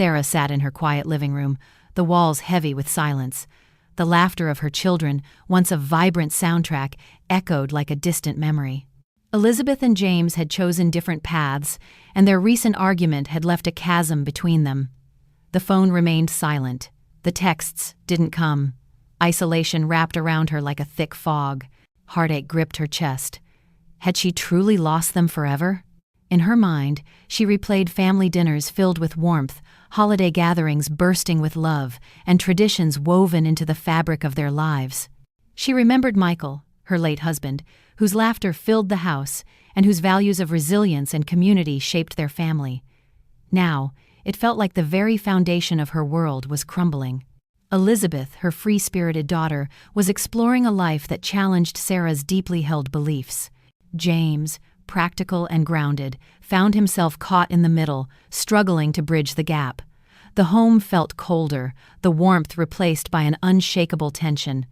Sarah sat in her quiet living room, the walls heavy with silence. The laughter of her children, once a vibrant soundtrack, echoed like a distant memory. Elizabeth and James had chosen different paths, and their recent argument had left a chasm between them. The phone remained silent. The texts didn't come. Isolation wrapped around her like a thick fog. Heartache gripped her chest. Had she truly lost them forever? In her mind, she replayed family dinners filled with warmth, holiday gatherings bursting with love, and traditions woven into the fabric of their lives. She remembered Michael, her late husband, whose laughter filled the house and whose values of resilience and community shaped their family. Now, it felt like the very foundation of her world was crumbling. Elizabeth, her free-spirited daughter, was exploring a life that challenged Sarah's deeply held beliefs. James, practical and grounded, found himself caught in the middle, struggling to bridge the gap. The home felt colder, the warmth replaced by an unshakable tension.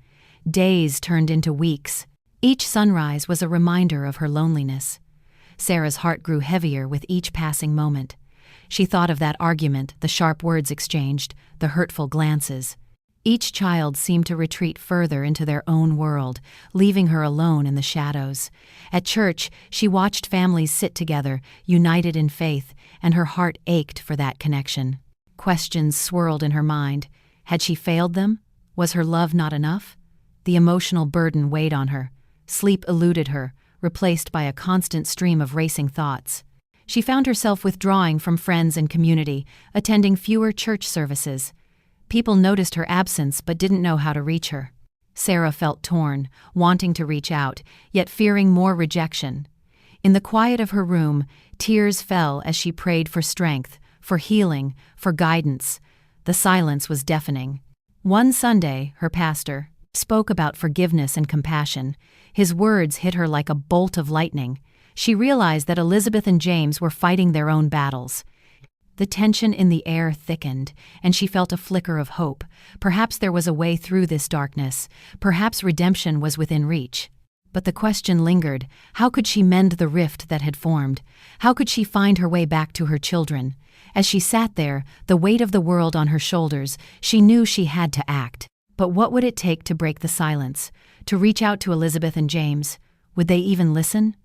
Days turned into weeks. Each sunrise was a reminder of her loneliness. Sarah's heart grew heavier with each passing moment. She thought of that argument, the sharp words exchanged, the hurtful glances. Each child seemed to retreat further into their own world, leaving her alone in the shadows. At church, she watched families sit together, united in faith, and her heart ached for that connection. Questions swirled in her mind. Had she failed them? Was her love not enough? The emotional burden weighed on her. Sleep eluded her, replaced by a constant stream of racing thoughts. She found herself withdrawing from friends and community, attending fewer church services. People noticed her absence but didn't know how to reach her. Sarah felt torn, wanting to reach out, yet fearing more rejection. In the quiet of her room, tears fell as she prayed for strength, for healing, for guidance. The silence was deafening. One Sunday, her pastor spoke about forgiveness and compassion. His words hit her like a bolt of lightning. She realized that Elizabeth and James were fighting their own battles. The tension in the air thickened, and she felt a flicker of hope. Perhaps there was a way through this darkness. Perhaps redemption was within reach. But the question lingered. How could she mend the rift that had formed? How could she find her way back to her children? As she sat there, the weight of the world on her shoulders, she knew she had to act. But what would it take to break the silence? To reach out to Elizabeth and James? Would they even listen?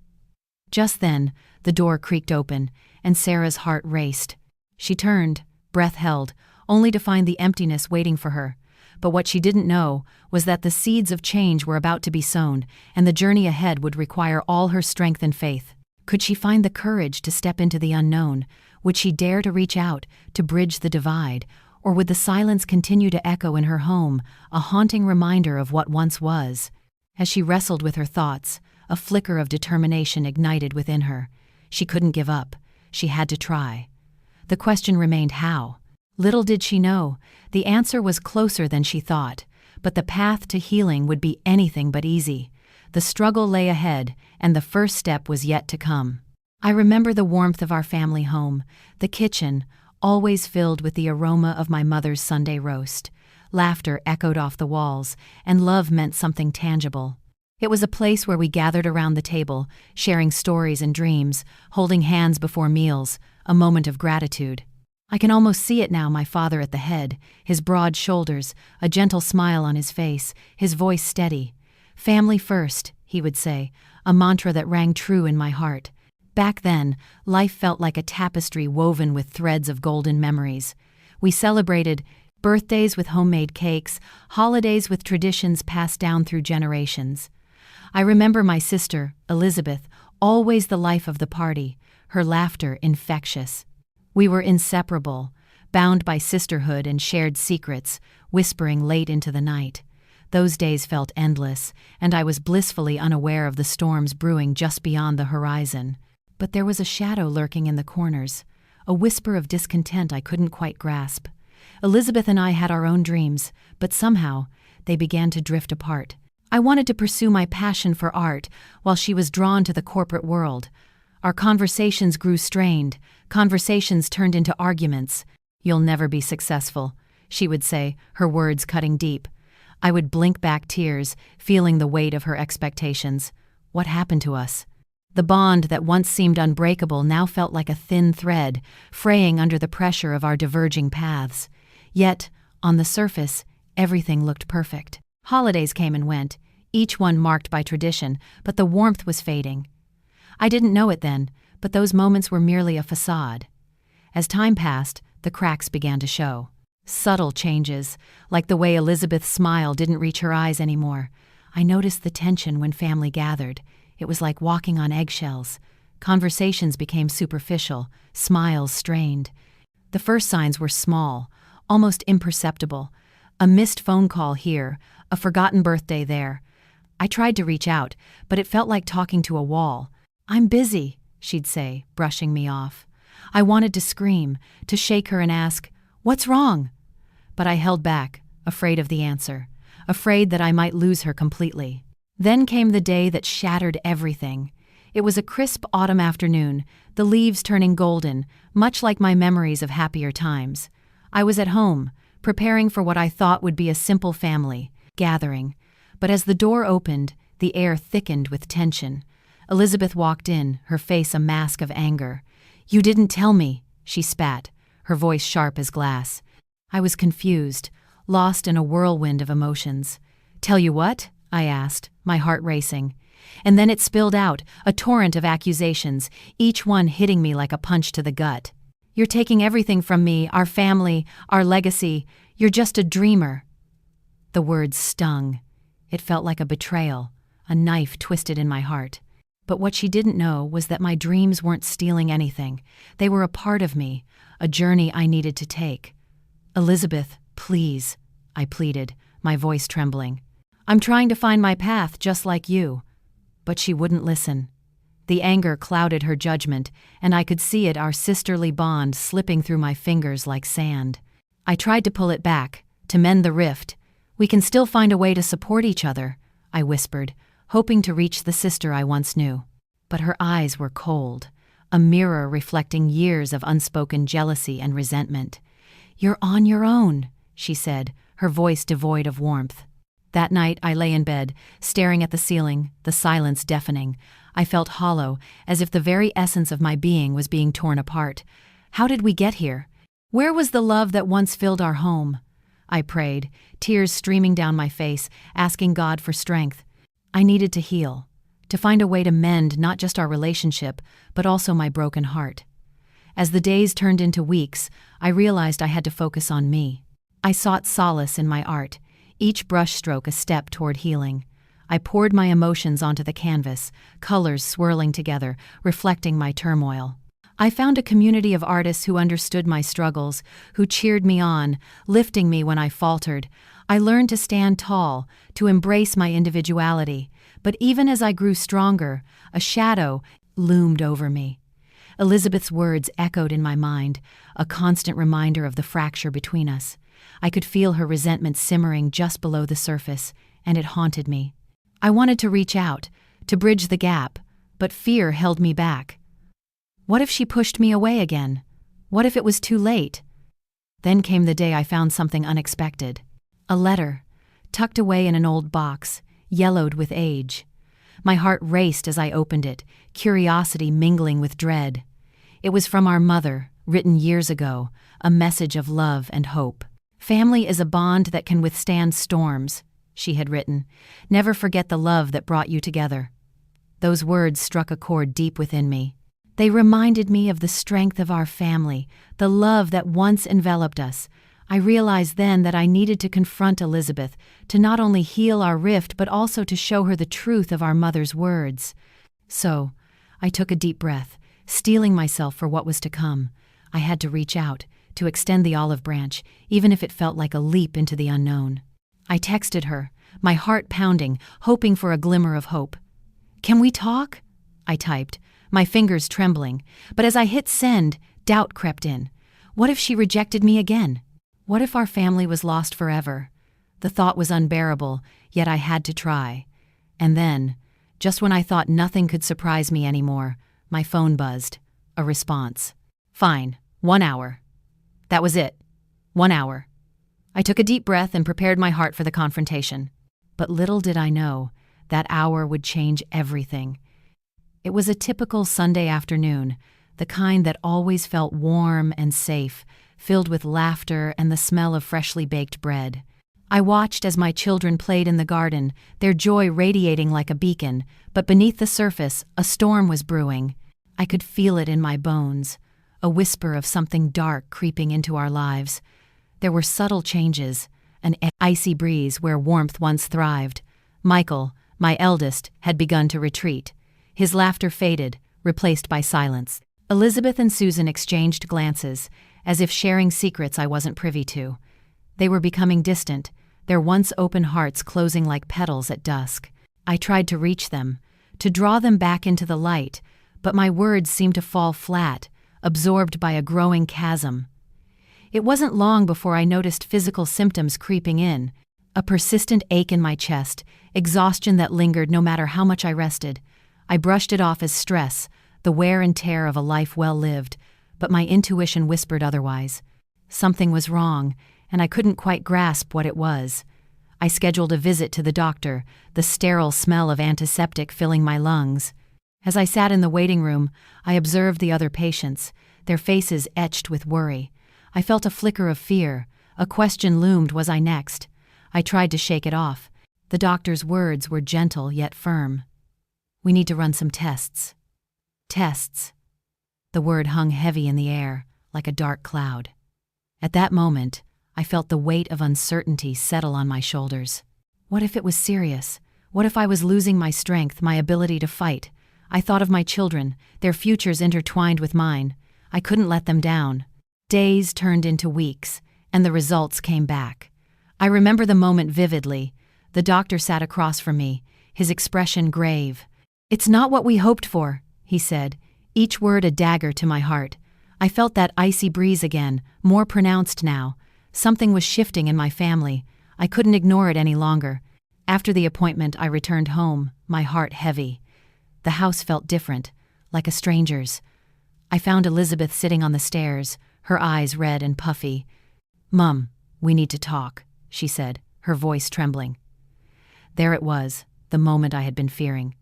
Just then, the door creaked open, and Sarah's heart raced. She turned, breath held, only to find the emptiness waiting for her. But what she didn't know was that the seeds of change were about to be sown, and the journey ahead would require all her strength and faith. Could she find the courage to step into the unknown? Would she dare to reach out, to bridge the divide? Or would the silence continue to echo in her home, a haunting reminder of what once was? As she wrestled with her thoughts, a flicker of determination ignited within her. She couldn't give up. She had to try. The question remained how. Little did she know, the answer was closer than she thought, but the path to healing would be anything but easy. The struggle lay ahead, and the first step was yet to come. I remember the warmth of our family home, the kitchen, always filled with the aroma of my mother's Sunday roast. Laughter echoed off the walls, and love meant something tangible. It was a place where we gathered around the table, sharing stories and dreams, holding hands before meals, a moment of gratitude. I can almost see it now, my father at the head, his broad shoulders, a gentle smile on his face, his voice steady. "Family first," he would say, a mantra that rang true in my heart. Back then, life felt like a tapestry woven with threads of golden memories. We celebrated birthdays with homemade cakes, holidays with traditions passed down through generations. I remember my sister, Elizabeth, always the life of the party, her laughter infectious. We were inseparable, bound by sisterhood and shared secrets, whispering late into the night. Those days felt endless, and I was blissfully unaware of the storms brewing just beyond the horizon. But there was a shadow lurking in the corners, a whisper of discontent I couldn't quite grasp. Elizabeth and I had our own dreams, but somehow they began to drift apart. I wanted to pursue my passion for art, while she was drawn to the corporate world. Our conversations grew strained. Conversations turned into arguments. "You'll never be successful," she would say, her words cutting deep. I would blink back tears, feeling the weight of her expectations. What happened to us? The bond that once seemed unbreakable now felt like a thin thread, fraying under the pressure of our diverging paths. Yet, on the surface, everything looked perfect. Holidays came and went, each one marked by tradition, but the warmth was fading. I didn't know it then, but those moments were merely a facade. As time passed, the cracks began to show. Subtle changes, like the way Elizabeth's smile didn't reach her eyes anymore. I noticed the tension when family gathered. It was like walking on eggshells. Conversations became superficial, smiles strained. The first signs were small, almost imperceptible. A missed phone call here, a forgotten birthday there. I tried to reach out, but it felt like talking to a wall. "I'm busy," she'd say, brushing me off. I wanted to scream, to shake her and ask, "What's wrong?" But I held back, afraid of the answer, afraid that I might lose her completely. Then came the day that shattered everything. It was a crisp autumn afternoon, the leaves turning golden, much like my memories of happier times. I was at home, preparing for what I thought would be a simple family gathering. But as the door opened, the air thickened with tension. Elizabeth walked in, her face a mask of anger. "You didn't tell me," she spat, her voice sharp as glass. I was confused, lost in a whirlwind of emotions. "Tell you what?" I asked, my heart racing. And then it spilled out, a torrent of accusations, each one hitting me like a punch to the gut. "You're taking everything from me, our family, our legacy. You're just a dreamer." The words stung. It felt like a betrayal, a knife twisted in my heart. But what she didn't know was that my dreams weren't stealing anything. They were a part of me, a journey I needed to take. "Elizabeth, please," I pleaded, my voice trembling. "I'm trying to find my path just like you." But she wouldn't listen. The anger clouded her judgment, and I could see it, our sisterly bond, slipping through my fingers like sand. I tried to pull it back, to mend the rift. "We can still find a way to support each other," I whispered, hoping to reach the sister I once knew. But her eyes were cold, a mirror reflecting years of unspoken jealousy and resentment. "You're on your own," she said, her voice devoid of warmth. That night I lay in bed, staring at the ceiling, the silence deafening. I felt hollow, as if the very essence of my being was being torn apart. How did we get here? Where was the love that once filled our home? I prayed, tears streaming down my face, asking God for strength. I needed to heal, to find a way to mend not just our relationship, but also my broken heart. As the days turned into weeks, I realized I had to focus on me. I sought solace in my art, each brushstroke a step toward healing. I poured my emotions onto the canvas, colors swirling together, reflecting my turmoil. I found a community of artists who understood my struggles, who cheered me on, lifting me when I faltered. I learned to stand tall, to embrace my individuality. But even as I grew stronger, a shadow loomed over me. Elizabeth's words echoed in my mind, a constant reminder of the fracture between us. I could feel her resentment simmering just below the surface, and it haunted me. I wanted to reach out, to bridge the gap, but fear held me back. What if she pushed me away again? What if it was too late? Then came the day I found something unexpected. A letter, tucked away in an old box, yellowed with age. My heart raced as I opened it, curiosity mingling with dread. It was from our mother, written years ago, a message of love and hope. "Family is a bond that can withstand storms," she had written. "Never forget the love that brought you together." Those words struck a chord deep within me. They reminded me of the strength of our family, the love that once enveloped us. I realized then that I needed to confront Elizabeth, to not only heal our rift but also to show her the truth of our mother's words. So, I took a deep breath, steeling myself for what was to come. I had to reach out, to extend the olive branch, even if it felt like a leap into the unknown. I texted her, my heart pounding, hoping for a glimmer of hope. "Can we talk?" I typed, my fingers trembling, but as I hit send, doubt crept in. What if she rejected me again? What if our family was lost forever? The thought was unbearable, yet I had to try. And then, just when I thought nothing could surprise me anymore, my phone buzzed. A response. "Fine, 1 hour." That was it. 1 hour. I took a deep breath and prepared my heart for the confrontation. But little did I know, that hour would change everything. It was a typical Sunday afternoon, the kind that always felt warm and safe, filled with laughter and the smell of freshly baked bread. I watched as my children played in the garden, their joy radiating like a beacon, but beneath the surface, a storm was brewing. I could feel it in my bones, a whisper of something dark creeping into our lives. There were subtle changes, an icy breeze where warmth once thrived. Michael, my eldest, had begun to retreat. His laughter faded, replaced by silence. Elizabeth and Susan exchanged glances, as if sharing secrets I wasn't privy to. They were becoming distant, their once open hearts closing like petals at dusk. I tried to reach them, to draw them back into the light, but my words seemed to fall flat, absorbed by a growing chasm. It wasn't long before I noticed physical symptoms creeping in, a persistent ache in my chest, exhaustion that lingered no matter how much I rested. I brushed it off as stress, the wear and tear of a life well lived, but my intuition whispered otherwise. Something was wrong, and I couldn't quite grasp what it was. I scheduled a visit to the doctor, the sterile smell of antiseptic filling my lungs. As I sat in the waiting room, I observed the other patients, their faces etched with worry. I felt a flicker of fear. A question loomed: was I next? I tried to shake it off. The doctor's words were gentle yet firm. "We need to run some tests." Tests. The word hung heavy in the air, like a dark cloud. At that moment, I felt the weight of uncertainty settle on my shoulders. What if it was serious? What if I was losing my strength, my ability to fight? I thought of my children, their futures intertwined with mine. I couldn't let them down. Days turned into weeks, and the results came back. I remember the moment vividly. The doctor sat across from me, his expression grave. "It's not what we hoped for," he said, each word a dagger to my heart. I felt that icy breeze again, more pronounced now. Something was shifting in my family. I couldn't ignore it any longer. After the appointment, I returned home, my heart heavy. The house felt different, like a stranger's. I found Elizabeth sitting on the stairs, her eyes red and puffy. "Mum, we need to talk," she said, her voice trembling. There it was, the moment I had been fearing.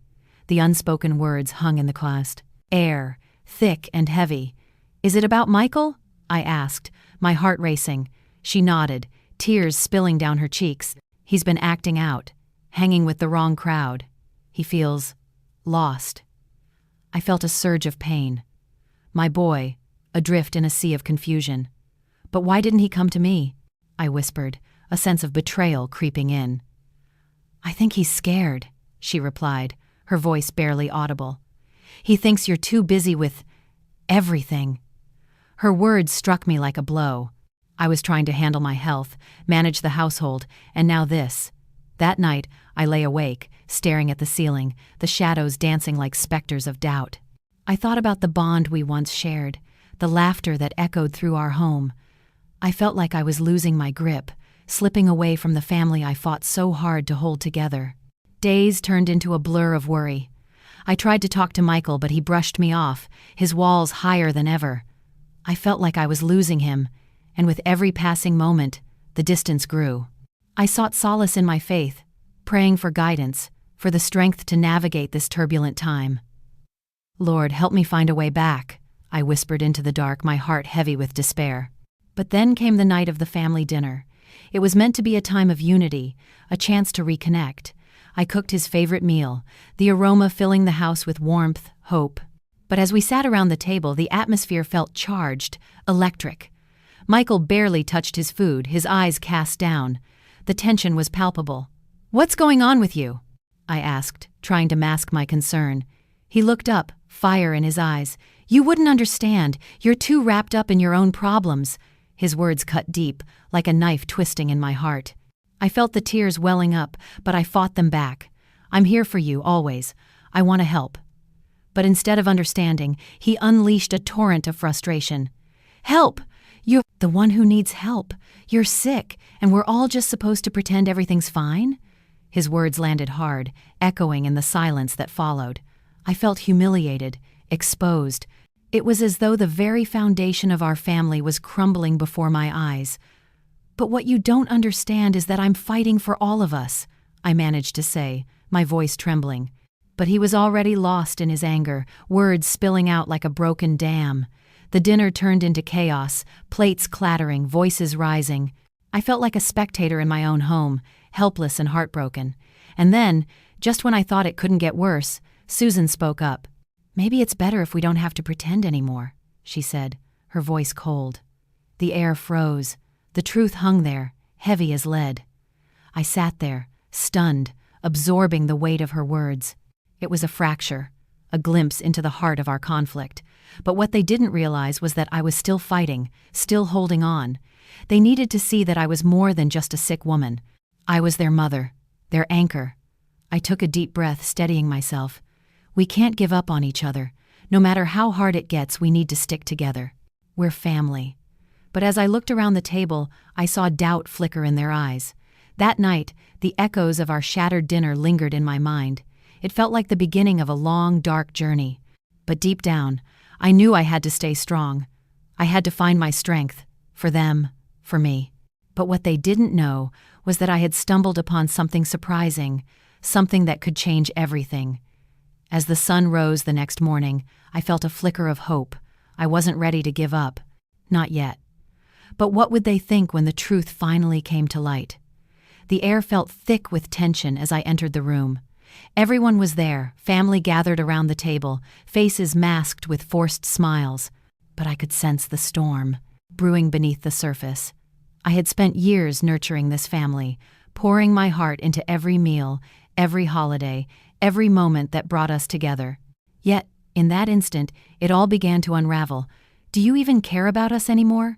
The unspoken words hung in the closet. Air, thick and heavy. "Is it about Michael?" I asked, my heart racing. She nodded, tears spilling down her cheeks. "He's been acting out, hanging with the wrong crowd. He feels lost." I felt a surge of pain. My boy, adrift in a sea of confusion. "But why didn't he come to me?" I whispered, a sense of betrayal creeping in. "I think he's scared," she replied, her voice barely audible. "He thinks you're too busy with everything." Her words struck me like a blow. I was trying to handle my health, manage the household, and now this. That night, I lay awake, staring at the ceiling, the shadows dancing like specters of doubt. I thought about the bond we once shared, the laughter that echoed through our home. I felt like I was losing my grip, slipping away from the family I fought so hard to hold together. Days turned into a blur of worry. I tried to talk to Michael, but he brushed me off, his walls higher than ever. I felt like I was losing him, and with every passing moment, the distance grew. I sought solace in my faith, praying for guidance, for the strength to navigate this turbulent time. "Lord, help me find a way back," I whispered into the dark, my heart heavy with despair. But then came the night of the family dinner. It was meant to be a time of unity, a chance to reconnect. I cooked his favorite meal, the aroma filling the house with warmth, hope. But as we sat around the table, the atmosphere felt charged, electric. Michael barely touched his food, his eyes cast down. The tension was palpable. "What's going on with you?" I asked, trying to mask my concern. He looked up, fire in his eyes. "You wouldn't understand. You're too wrapped up in your own problems." His words cut deep, like a knife twisting in my heart. I felt the tears welling up, but I fought them back. "I'm here for you, always. I want to help." But instead of understanding, he unleashed a torrent of frustration. "Help! You're the one who needs help. You're sick, and we're all just supposed to pretend everything's fine?" His words landed hard, echoing in the silence that followed. I felt humiliated, exposed. It was as though the very foundation of our family was crumbling before my eyes. "But what you don't understand is that I'm fighting for all of us," I managed to say, my voice trembling. But he was already lost in his anger, words spilling out like a broken dam. The dinner turned into chaos, plates clattering, voices rising. I felt like a spectator in my own home, helpless and heartbroken. And then, just when I thought it couldn't get worse, Susan spoke up. "Maybe it's better if we don't have to pretend anymore," she said, her voice cold. The air froze. The truth hung there, heavy as lead. I sat there, stunned, absorbing the weight of her words. It was a fracture, a glimpse into the heart of our conflict. But what they didn't realize was that I was still fighting, still holding on. They needed to see that I was more than just a sick woman. I was their mother, their anchor. I took a deep breath, steadying myself. We can't give up on each other. No matter how hard it gets, we need to stick together. We're family. But as I looked around the table, I saw doubt flicker in their eyes. That night, the echoes of our shattered dinner lingered in my mind. It felt like the beginning of a long, dark journey. But deep down, I knew I had to stay strong. I had to find my strength, for them, for me. But what they didn't know was that I had stumbled upon something surprising, something that could change everything. As the sun rose the next morning, I felt a flicker of hope. I wasn't ready to give up. Not yet. But what would they think when the truth finally came to light? The air felt thick with tension as I entered the room. Everyone was there, family gathered around the table, faces masked with forced smiles. But I could sense the storm, brewing beneath the surface. I had spent years nurturing this family, pouring my heart into every meal, every holiday, every moment that brought us together. Yet, in that instant, it all began to unravel. "Do you even care about us anymore?"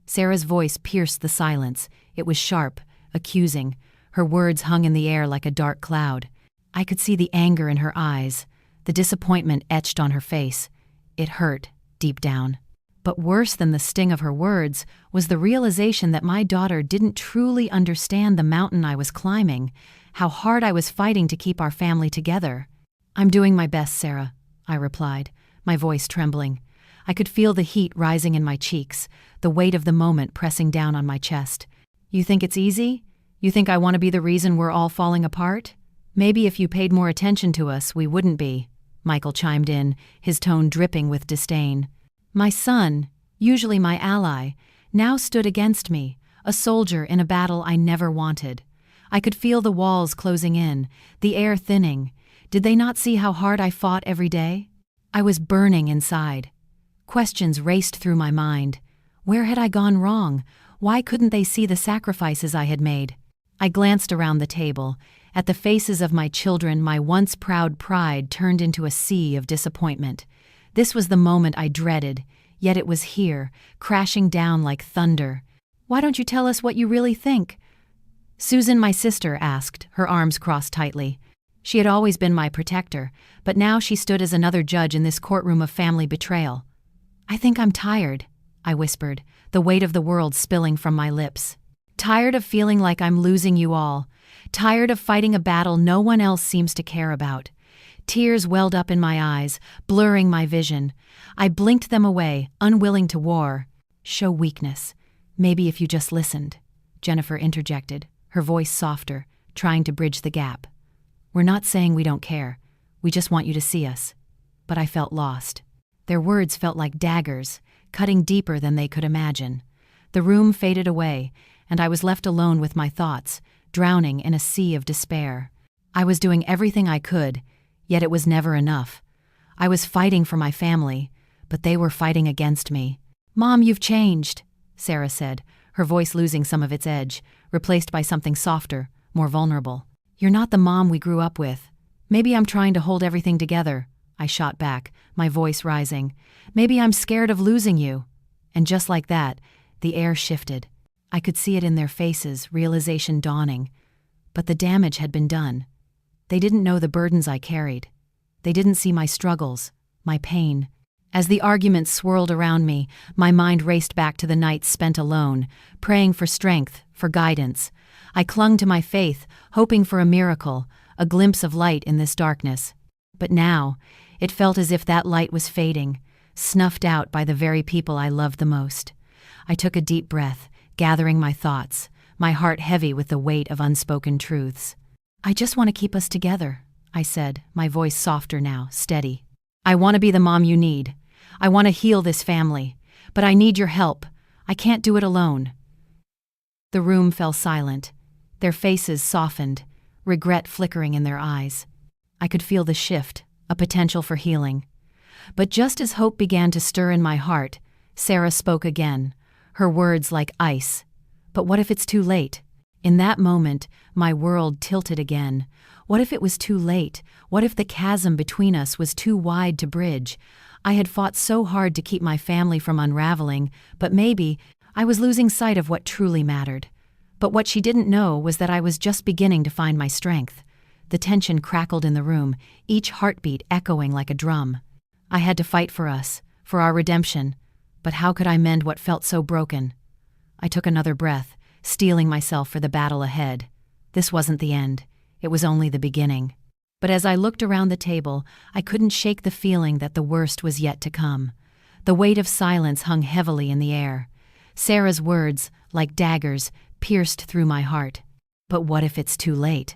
Sarah's voice pierced the silence. It was sharp, accusing. Her words hung in the air like a dark cloud. I could see the anger in her eyes, the disappointment etched on her face. It hurt, deep down. But worse than the sting of her words was the realization that my daughter didn't truly understand the mountain I was climbing, how hard I was fighting to keep our family together. "I'm doing my best, Sarah," I replied, my voice trembling. I could feel the heat rising in my cheeks, the weight of the moment pressing down on my chest. "You think it's easy? You think I want to be the reason we're all falling apart? Maybe if you paid more attention to us, we wouldn't be," Michael chimed in, his tone dripping with disdain. My son, usually my ally, now stood against me, a soldier in a battle I never wanted. I could feel the walls closing in, the air thinning. Did they not see how hard I fought every day? I was burning inside. Questions raced through my mind. Where had I gone wrong? Why couldn't they see the sacrifices I had made? I glanced around the table. At the faces of my children, my once proud pride turned into a sea of disappointment. This was the moment I dreaded, yet it was here, crashing down like thunder. "Why don't you tell us what you really think?" Susan, my sister, asked, her arms crossed tightly. She had always been my protector, but now she stood as another judge in this courtroom of family betrayal. "I think I'm tired," I whispered, the weight of the world spilling from my lips. "Tired of feeling like I'm losing you all. Tired of fighting a battle no one else seems to care about." Tears welled up in my eyes, blurring my vision. I blinked them away, unwilling to war. "Show weakness. Maybe if you just listened," Jennifer interjected, her voice softer, trying to bridge the gap. "We're not saying we don't care. We just want you to see us." But I felt lost. Their words felt like daggers, cutting deeper than they could imagine. The room faded away, and I was left alone with my thoughts, drowning in a sea of despair. I was doing everything I could, yet it was never enough. I was fighting for my family, but they were fighting against me. "Mom, you've changed," Sarah said, her voice losing some of its edge, replaced by something softer, more vulnerable. "You're not the mom we grew up with." "Maybe I'm trying to hold everything together," I shot back, my voice rising. "Maybe I'm scared of losing you." And just like that, the air shifted. I could see it in their faces, realization dawning. But the damage had been done. They didn't know the burdens I carried. They didn't see my struggles, my pain. As the arguments swirled around me, my mind raced back to the nights spent alone, praying for strength, for guidance. I clung to my faith, hoping for a miracle, a glimpse of light in this darkness. But now, it felt as if that light was fading, snuffed out by the very people I loved the most. I took a deep breath, gathering my thoughts, my heart heavy with the weight of unspoken truths. "I just want to keep us together," I said, my voice softer now, steady. I want to be the mom you need. I want to heal this family. But I need your help. I can't do it alone. The room fell silent. Their faces softened, regret flickering in their eyes. I could feel the shift, a potential for healing. But just as hope began to stir in my heart, Sarah spoke again, her words like ice. But what if it's too late? In that moment, my world tilted again. What if it was too late? What if the chasm between us was too wide to bridge? I had fought so hard to keep my family from unraveling, but maybe I was losing sight of what truly mattered. But what she didn't know was that I was just beginning to find my strength. The tension crackled in the room, each heartbeat echoing like a drum. I had to fight for us, for our redemption. But how could I mend what felt so broken? I took another breath, steeling myself for the battle ahead. This wasn't the end. It was only the beginning. But as I looked around the table, I couldn't shake the feeling that the worst was yet to come. The weight of silence hung heavily in the air. Sarah's words, like daggers, pierced through my heart. But what if it's too late?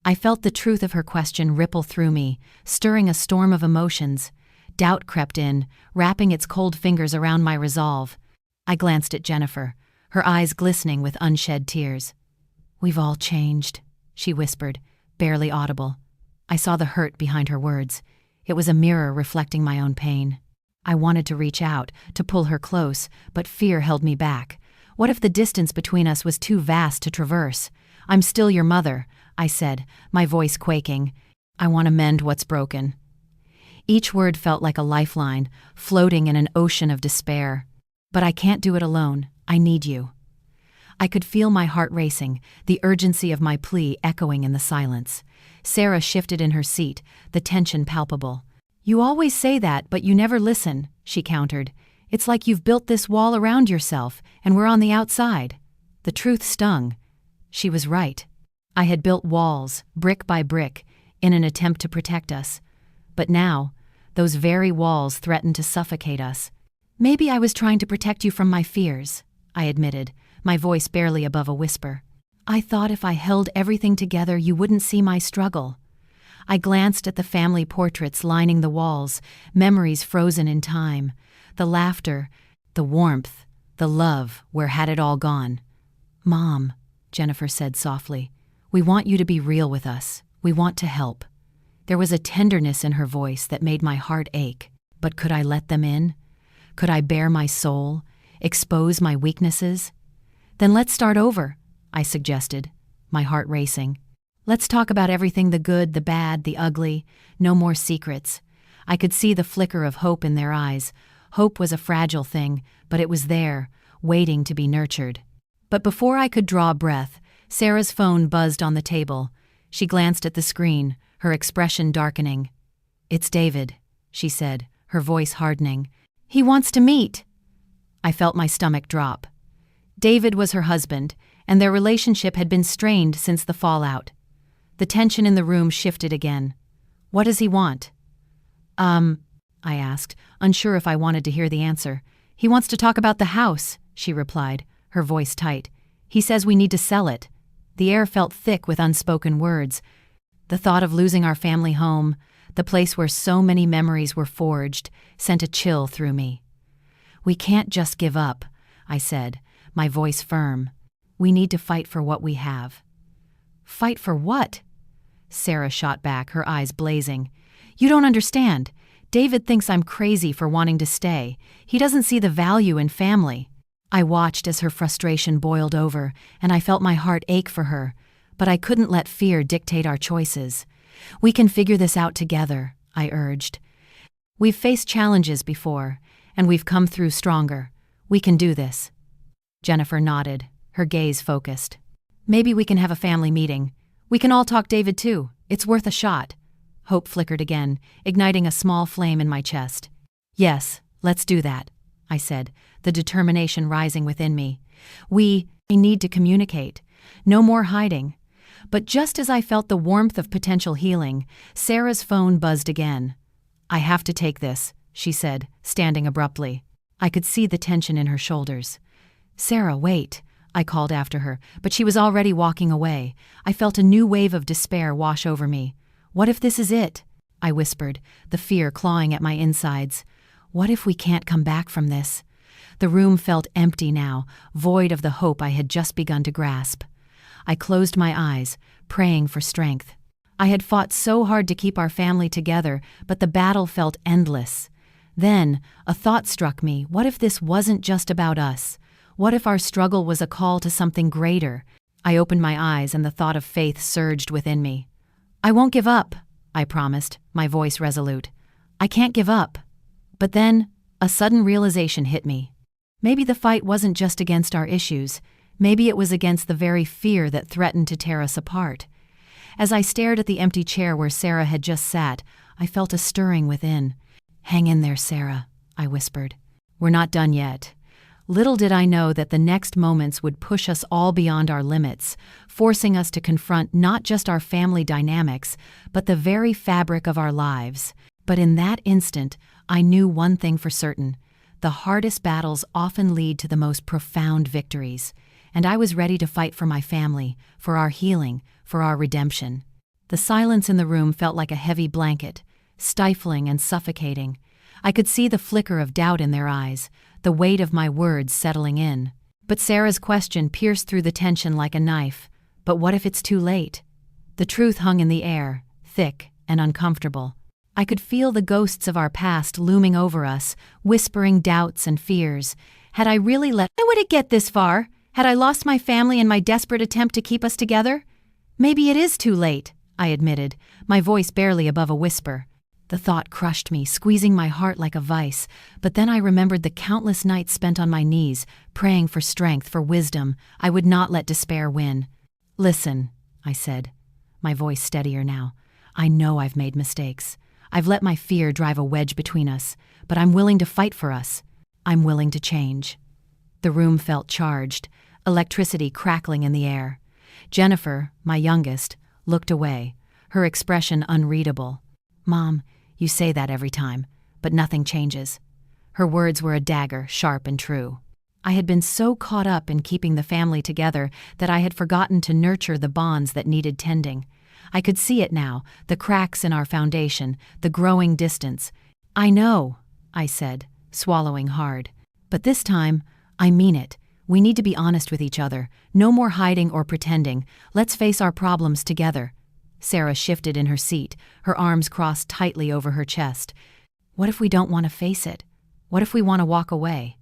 I felt the truth of her question ripple through me, stirring a storm of emotions. Doubt crept in, wrapping its cold fingers around my resolve. I glanced at Jennifer, her eyes glistening with unshed tears. "We've all changed," she whispered, barely audible. I saw the hurt behind her words. It was a mirror reflecting my own pain. I wanted to reach out, to pull her close, but fear held me back. What if the distance between us was too vast to traverse? "I'm still your mother," I said, my voice quaking. "I want to mend what's broken." Each word felt like a lifeline, floating in an ocean of despair. "But I can't do it alone. I need you." I could feel my heart racing, the urgency of my plea echoing in the silence. Sarah shifted in her seat, the tension palpable. "You always say that, but you never listen," she countered. "It's like you've built this wall around yourself, and we're on the outside." The truth stung. She was right. I had built walls, brick by brick, in an attempt to protect us. But now, those very walls threatened to suffocate us. "Maybe I was trying to protect you from my fears," I admitted, my voice barely above a whisper. "I thought if I held everything together you wouldn't see my struggle." I glanced at the family portraits lining the walls, memories frozen in time. The laughter, the warmth, the love, where had it all gone? "Mom," Jennifer said softly, "we want you to be real with us. We want to help." There was a tenderness in her voice that made my heart ache. But could I let them in? Could I bare my soul, expose my weaknesses? "Then let's start over," I suggested, my heart racing. "Let's talk about everything, the good, the bad, the ugly. No more secrets." I could see the flicker of hope in their eyes. Hope was a fragile thing, but it was there, waiting to be nurtured. But before I could draw a breath, Sarah's phone buzzed on the table. She glanced at the screen, her expression darkening. "It's David," she said, her voice hardening. "He wants to meet." I felt my stomach drop. David was her husband, and their relationship had been strained since the fallout. The tension in the room shifted again. "What does he want?" I asked, unsure if I wanted to hear the answer. "He wants to talk about the house," she replied, her voice tight. "He says we need to sell it." The air felt thick with unspoken words. The thought of losing our family home, the place where so many memories were forged, sent a chill through me. "We can't just give up," I said, my voice firm. "We need to fight for what we have." "Fight for what?" Sarah shot back, her eyes blazing. "You don't understand. David thinks I'm crazy for wanting to stay. He doesn't see the value in family." I watched as her frustration boiled over, and I felt my heart ache for her. But I couldn't let fear dictate our choices. "We can figure this out together," I urged. "We've faced challenges before, and we've come through stronger. We can do this." Jennifer nodded, her gaze focused. "Maybe we can have a family meeting. We can all talk David too. It's worth a shot." Hope flickered again, igniting a small flame in my chest. "Yes, let's do that," I said, the determination rising within me. We need to communicate. No more hiding." But just as I felt the warmth of potential healing, Sarah's phone buzzed again. "I have to take this," she said, standing abruptly. I could see the tension in her shoulders. "Sarah, wait," I called after her, but she was already walking away. I felt a new wave of despair wash over me. What if this is it? I whispered, the fear clawing at my insides. What if we can't come back from this? The room felt empty now, void of the hope I had just begun to grasp. I closed my eyes, praying for strength. I had fought so hard to keep our family together, but the battle felt endless. Then, a thought struck me. What if this wasn't just about us? What if our struggle was a call to something greater? I opened my eyes and the thought of faith surged within me. I won't give up, I promised, my voice resolute. I can't give up. But then, a sudden realization hit me. Maybe the fight wasn't just against our issues. Maybe it was against the very fear that threatened to tear us apart. As I stared at the empty chair where Sarah had just sat, I felt a stirring within. Hang in there, Sarah, I whispered. We're not done yet. Little did I know that the next moments would push us all beyond our limits, forcing us to confront not just our family dynamics, but the very fabric of our lives. But in that instant, I knew one thing for certain. The hardest battles often lead to the most profound victories. And I was ready to fight for my family, for our healing, for our redemption. The silence in the room felt like a heavy blanket, stifling and suffocating. I could see the flicker of doubt in their eyes, the weight of my words settling in. But Sarah's question pierced through the tension like a knife. But what if it's too late? The truth hung in the air, thick and uncomfortable. I could feel the ghosts of our past looming over us, whispering doubts and fears. Had I really let... Why would it get this far? Had I lost my family in my desperate attempt to keep us together? Maybe it is too late, I admitted, my voice barely above a whisper. The thought crushed me, squeezing my heart like a vice, but then I remembered the countless nights spent on my knees, praying for strength, for wisdom. I would not let despair win. Listen, I said, my voice steadier now. I know I've made mistakes. I've let my fear drive a wedge between us, but I'm willing to fight for us. I'm willing to change. The room felt charged, electricity crackling in the air. Jennifer, my youngest, looked away, her expression unreadable. Mom, you say that every time, but nothing changes. Her words were a dagger, sharp and true. I had been so caught up in keeping the family together that I had forgotten to nurture the bonds that needed tending. I could see it now, the cracks in our foundation, the growing distance. I know, I said, swallowing hard. But this time, I mean it. We need to be honest with each other. No more hiding or pretending. Let's face our problems together. Sarah shifted in her seat, her arms crossed tightly over her chest. What if we don't want to face it? What if we want to walk away?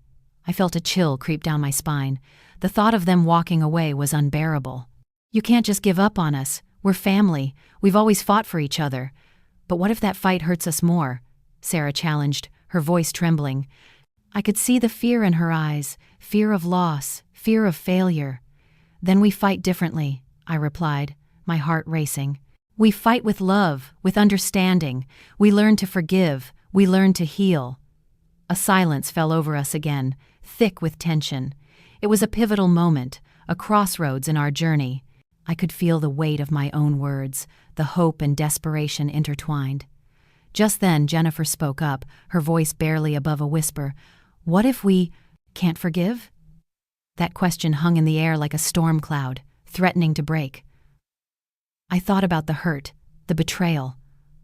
I felt a chill creep down my spine. The thought of them walking away was unbearable. You can't just give up on us. We're family. We've always fought for each other. But what if that fight hurts us more? Sarah challenged, her voice trembling. I could see the fear in her eyes, fear of loss, fear of failure. Then we fight differently, I replied, my heart racing. We fight with love, with understanding. We learn to forgive. We learn to heal. A silence fell over us again, thick with tension. It was a pivotal moment, a crossroads in our journey. I could feel the weight of my own words, the hope and desperation intertwined. Just then, Jennifer spoke up, her voice barely above a whisper. What if we can't forgive? That question hung in the air like a storm cloud, threatening to break. I thought about the hurt, the betrayal.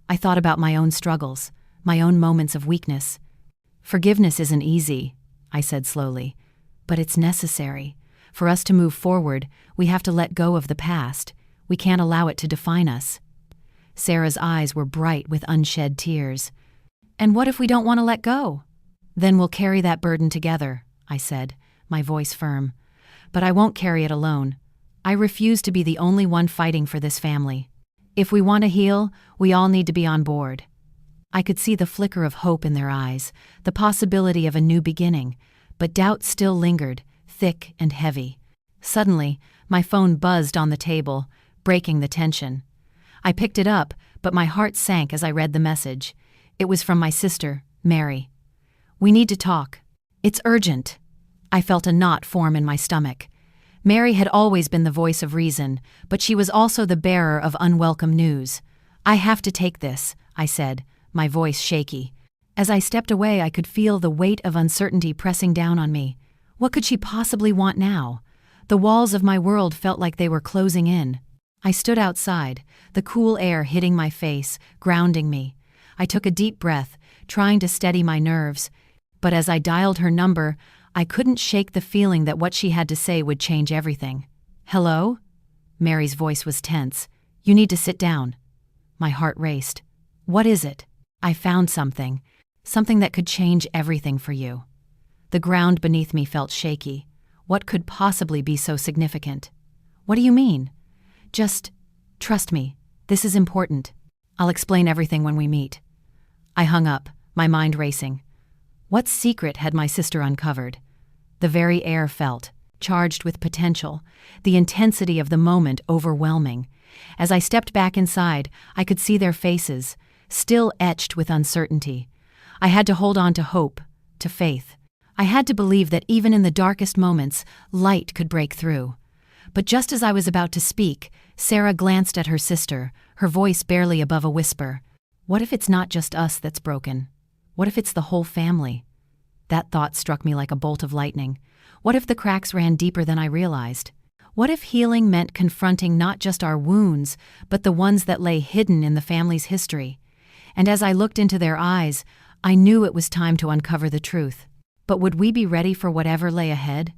I thought about my own struggles, my own moments of weakness. Forgiveness isn't easy, I said slowly, but it's necessary. For us to move forward, we have to let go of the past. We can't allow it to define us. Sarah's eyes were bright with unshed tears. And what if we don't want to let go? Then we'll carry that burden together, I said, my voice firm. But I won't carry it alone. I refuse to be the only one fighting for this family. If we want to heal, we all need to be on board. I could see the flicker of hope in their eyes, the possibility of a new beginning, but doubt still lingered, thick and heavy. Suddenly, my phone buzzed on the table, breaking the tension. I picked it up, but my heart sank as I read the message. It was from my sister, Mary. We need to talk. It's urgent. I felt a knot form in my stomach. Mary had always been the voice of reason, but she was also the bearer of unwelcome news. I have to take this, I said, my voice shaky. As I stepped away, I could feel the weight of uncertainty pressing down on me. What could she possibly want now? The walls of my world felt like they were closing in. I stood outside, the cool air hitting my face, grounding me. I took a deep breath, trying to steady my nerves, but as I dialed her number, I couldn't shake the feeling that what she had to say would change everything. "Hello?" Mary's voice was tense. "You need to sit down." My heart raced. "What is it?" "I found something. Something that could change everything for you." The ground beneath me felt shaky. What could possibly be so significant? "What do you mean?" "Just trust me. This is important. I'll explain everything when we meet." I hung up, my mind racing. What secret had my sister uncovered? The very air felt charged with potential, the intensity of the moment overwhelming. As I stepped back inside, I could see their faces, still etched with uncertainty. I had to hold on to hope, to faith. I had to believe that even in the darkest moments, light could break through. But just as I was about to speak, Sarah glanced at her sister, her voice barely above a whisper. "What if it's not just us that's broken? What if it's the whole family?" That thought struck me like a bolt of lightning. What if the cracks ran deeper than I realized? What if healing meant confronting not just our wounds, but the ones that lay hidden in the family's history? And as I looked into their eyes, I knew it was time to uncover the truth. But would we be ready for whatever lay ahead?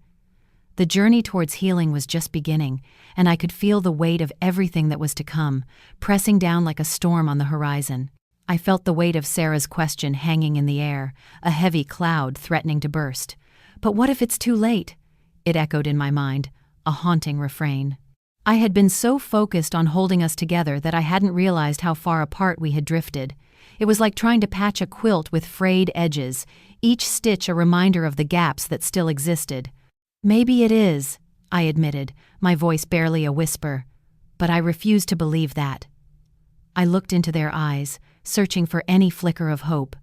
The journey towards healing was just beginning, and I could feel the weight of everything that was to come, pressing down like a storm on the horizon. I felt the weight of Sarah's question hanging in the air, a heavy cloud threatening to burst. "But what if it's too late?" It echoed in my mind, a haunting refrain. I had been so focused on holding us together that I hadn't realized how far apart we had drifted. It was like trying to patch a quilt with frayed edges, each stitch a reminder of the gaps that still existed. "Maybe it is," I admitted, my voice barely a whisper. But I refused to believe that. I looked into their eyes, searching for any flicker of hope.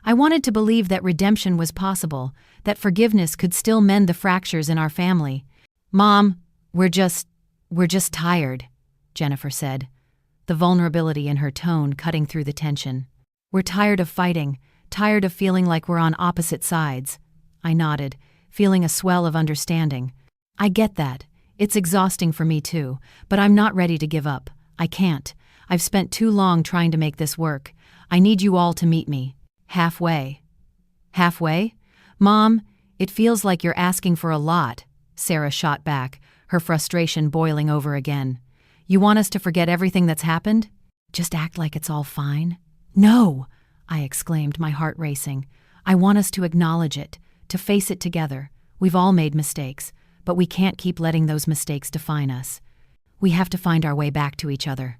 I wanted to believe that redemption was possible, that forgiveness could still mend the fractures in our family. "Mom, we're just tired," Jennifer said, the vulnerability in her tone cutting through the tension. "We're tired of fighting, tired of feeling like we're on opposite sides." I nodded, feeling a swell of understanding. "I get that. It's exhausting for me too, but I'm not ready to give up. I can't. I've spent too long trying to make this work. I need you all to meet me. Halfway." "Halfway? Mom, it feels like you're asking for a lot," Sarah shot back, her frustration boiling over again. "You want us to forget everything that's happened? Just act like it's all fine?" "No!" I exclaimed, my heart racing. "I want us to acknowledge it, to face it together. We've all made mistakes, but we can't keep letting those mistakes define us. We have to find our way back to each other."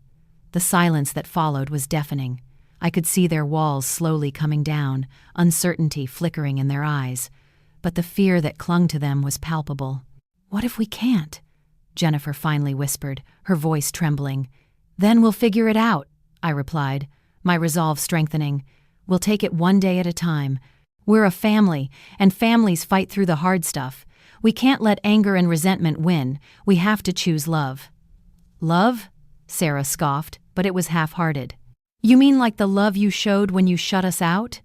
The silence that followed was deafening. I could see their walls slowly coming down, uncertainty flickering in their eyes. But the fear that clung to them was palpable. "What if we can't?" Jennifer finally whispered, her voice trembling. "Then we'll figure it out," I replied, my resolve strengthening. "We'll take it one day at a time. We're a family, and families fight through the hard stuff. We can't let anger and resentment win. We have to choose love." "Love?" Sarah scoffed, but it was half-hearted. "You mean like the love you showed when you shut us out?"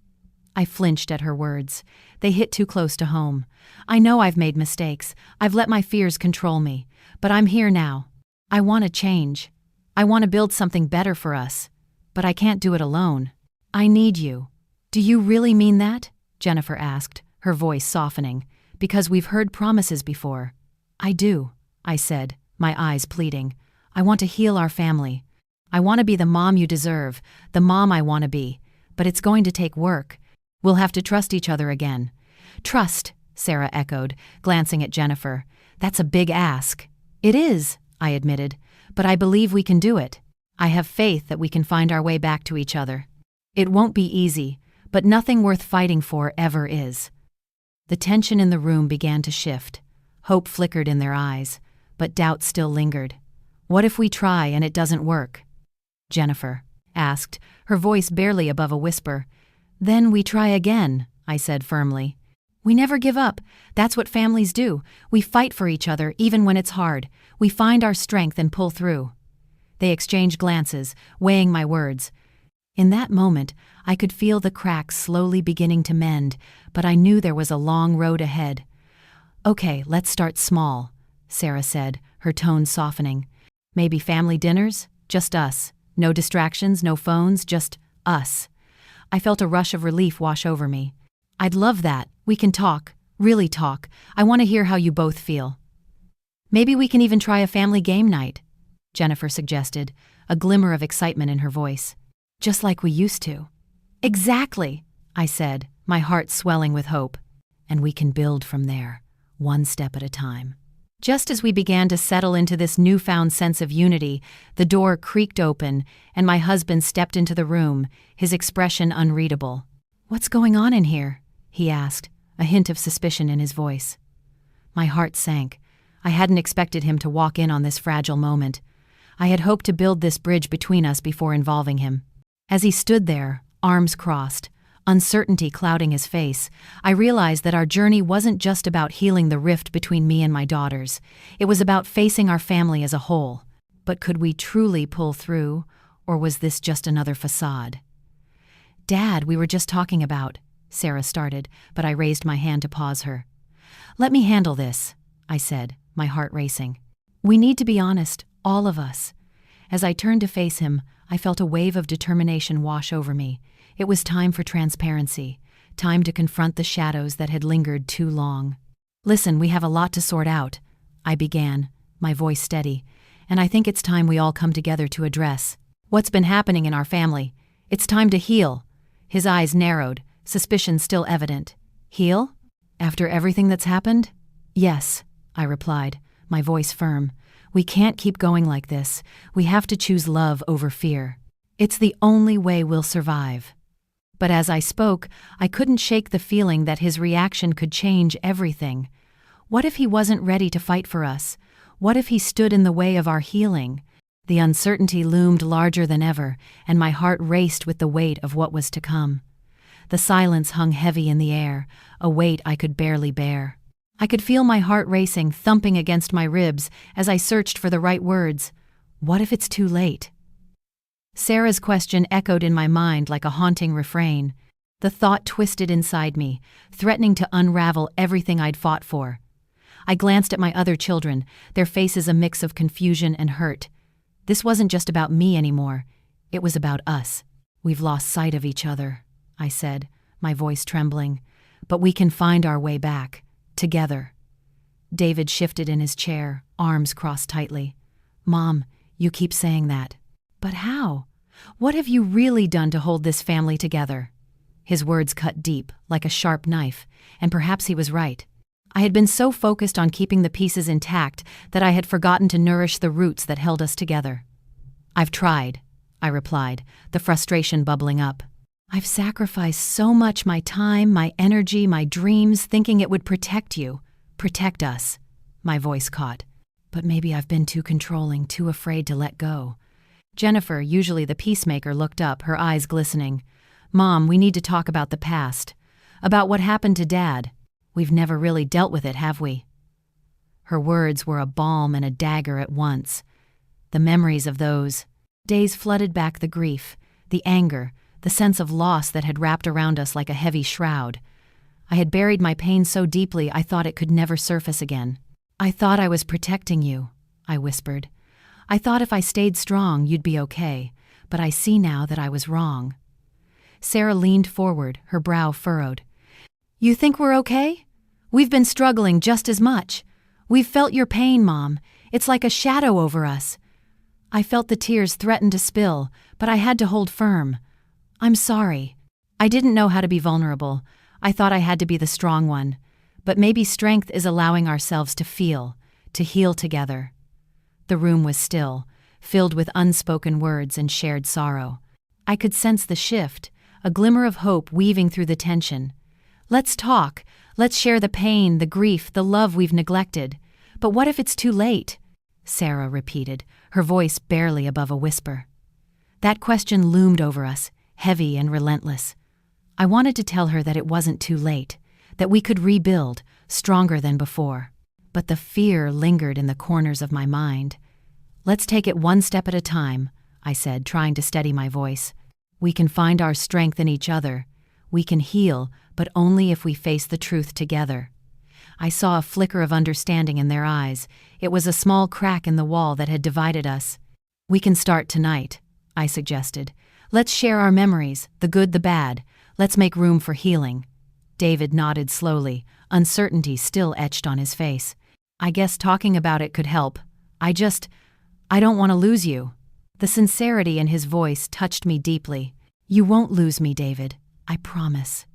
I flinched at her words. They hit too close to home. I know I've made mistakes. I've let my fears control me. But I'm here now. I want to change. I want to build something better for us. But I can't do it alone. I need you. "Do you really mean that?" Jennifer asked, her voice softening. "Because we've heard promises before." "I do," I said, my eyes pleading. "I want to heal our family. I want to be the mom you deserve, the mom I want to be. But it's going to take work. We'll have to trust each other again." "Trust," Sarah echoed, glancing at Jennifer. "That's a big ask." "It is," I admitted, "but I believe we can do it. I have faith that we can find our way back to each other. It won't be easy, but nothing worth fighting for ever is." The tension in the room began to shift. Hope flickered in their eyes, but doubt still lingered. "What if we try and it doesn't work?" Jennifer asked, her voice barely above a whisper. "Then we try again," I said firmly. "We never give up. That's what families do. We fight for each other even when it's hard. We find our strength and pull through." They exchanged glances, weighing my words. In that moment, I could feel the cracks slowly beginning to mend, but I knew there was a long road ahead. "Okay, let's start small," Sarah said, her tone softening. Maybe family dinners? Just us. No distractions, no phones, just us. I felt a rush of relief wash over me. I'd love that. We can talk. Really talk. I want to hear how you both feel. Maybe we can even try a family game night, Jennifer suggested, a glimmer of excitement in her voice. Just like we used to. Exactly, I said, my heart swelling with hope. And we can build from there, one step at a time. Just as we began to settle into this newfound sense of unity, the door creaked open, and my husband stepped into the room, his expression unreadable. "What's going on in here?" he asked, a hint of suspicion in his voice. My heart sank. I hadn't expected him to walk in on this fragile moment. I had hoped to build this bridge between us before involving him. As he stood there, arms crossed, uncertainty clouding his face, I realized that our journey wasn't just about healing the rift between me and my daughters. It was about facing our family as a whole. But could we truly pull through, or was this just another facade? "Dad, we were just talking about," Sarah started, but I raised my hand to pause her. "Let me handle this," I said, my heart racing. "We need to be honest, all of us." As I turned to face him, I felt a wave of determination wash over me. It was time for transparency, time to confront the shadows that had lingered too long. "Listen, we have a lot to sort out," I began, my voice steady, "and I think it's time we all come together to address what's been happening in our family. It's time to heal." His eyes narrowed, suspicion still evident. "Heal? After everything that's happened?" "Yes," I replied, my voice firm. "We can't keep going like this. We have to choose love over fear. It's the only way we'll survive." But as I spoke, I couldn't shake the feeling that his reaction could change everything. What if he wasn't ready to fight for us? What if he stood in the way of our healing? The uncertainty loomed larger than ever, and my heart raced with the weight of what was to come. The silence hung heavy in the air, a weight I could barely bear. I could feel my heart racing, thumping against my ribs as I searched for the right words. What if it's too late? Sarah's question echoed in my mind like a haunting refrain. The thought twisted inside me, threatening to unravel everything I'd fought for. I glanced at my other children, their faces a mix of confusion and hurt. This wasn't just about me anymore. It was about us. "We've lost sight of each other," I said, my voice trembling. "But we can find our way back, together." David shifted in his chair, arms crossed tightly. "Mom, you keep saying that. But how? What have you really done to hold this family together?" His words cut deep, like a sharp knife, and perhaps he was right. I had been so focused on keeping the pieces intact that I had forgotten to nourish the roots that held us together. "I've tried," I replied, the frustration bubbling up. "I've sacrificed so much, my time, my energy, my dreams, thinking it would protect you, protect us," my voice caught. "But maybe I've been too controlling, too afraid to let go." Jennifer, usually the peacemaker, looked up, her eyes glistening. "Mom, we need to talk about the past. About what happened to Dad. We've never really dealt with it, have we?" Her words were a balm and a dagger at once. The memories of those days flooded back the grief, the anger, the sense of loss that had wrapped around us like a heavy shroud. I had buried my pain so deeply I thought it could never surface again. "I thought I was protecting you," I whispered. "I thought if I stayed strong, you'd be okay, but I see now that I was wrong." Sarah leaned forward, her brow furrowed. "You think we're okay? We've been struggling just as much. We've felt your pain, Mom. It's like a shadow over us." I felt the tears threaten to spill, but I had to hold firm. "I'm sorry. I didn't know how to be vulnerable. I thought I had to be the strong one. But maybe strength is allowing ourselves to feel, to heal together." The room was still, filled with unspoken words and shared sorrow. I could sense the shift, a glimmer of hope weaving through the tension. "Let's talk. Let's share the pain, the grief, the love we've neglected. But what if it's too late?" Sarah repeated, her voice barely above a whisper. That question loomed over us, heavy and relentless. I wanted to tell her that it wasn't too late, that we could rebuild, stronger than before. But the fear lingered in the corners of my mind. "Let's take it one step at a time," I said, trying to steady my voice. "We can find our strength in each other. We can heal, but only if we face the truth together." I saw a flicker of understanding in their eyes. It was a small crack in the wall that had divided us. "We can start tonight," I suggested. "Let's share our memories, the good, the bad. Let's make room for healing." David nodded slowly, uncertainty still etched on his face. "I guess talking about it could help. I don't want to lose you." The sincerity in his voice touched me deeply. "You won't lose me, David. I promise."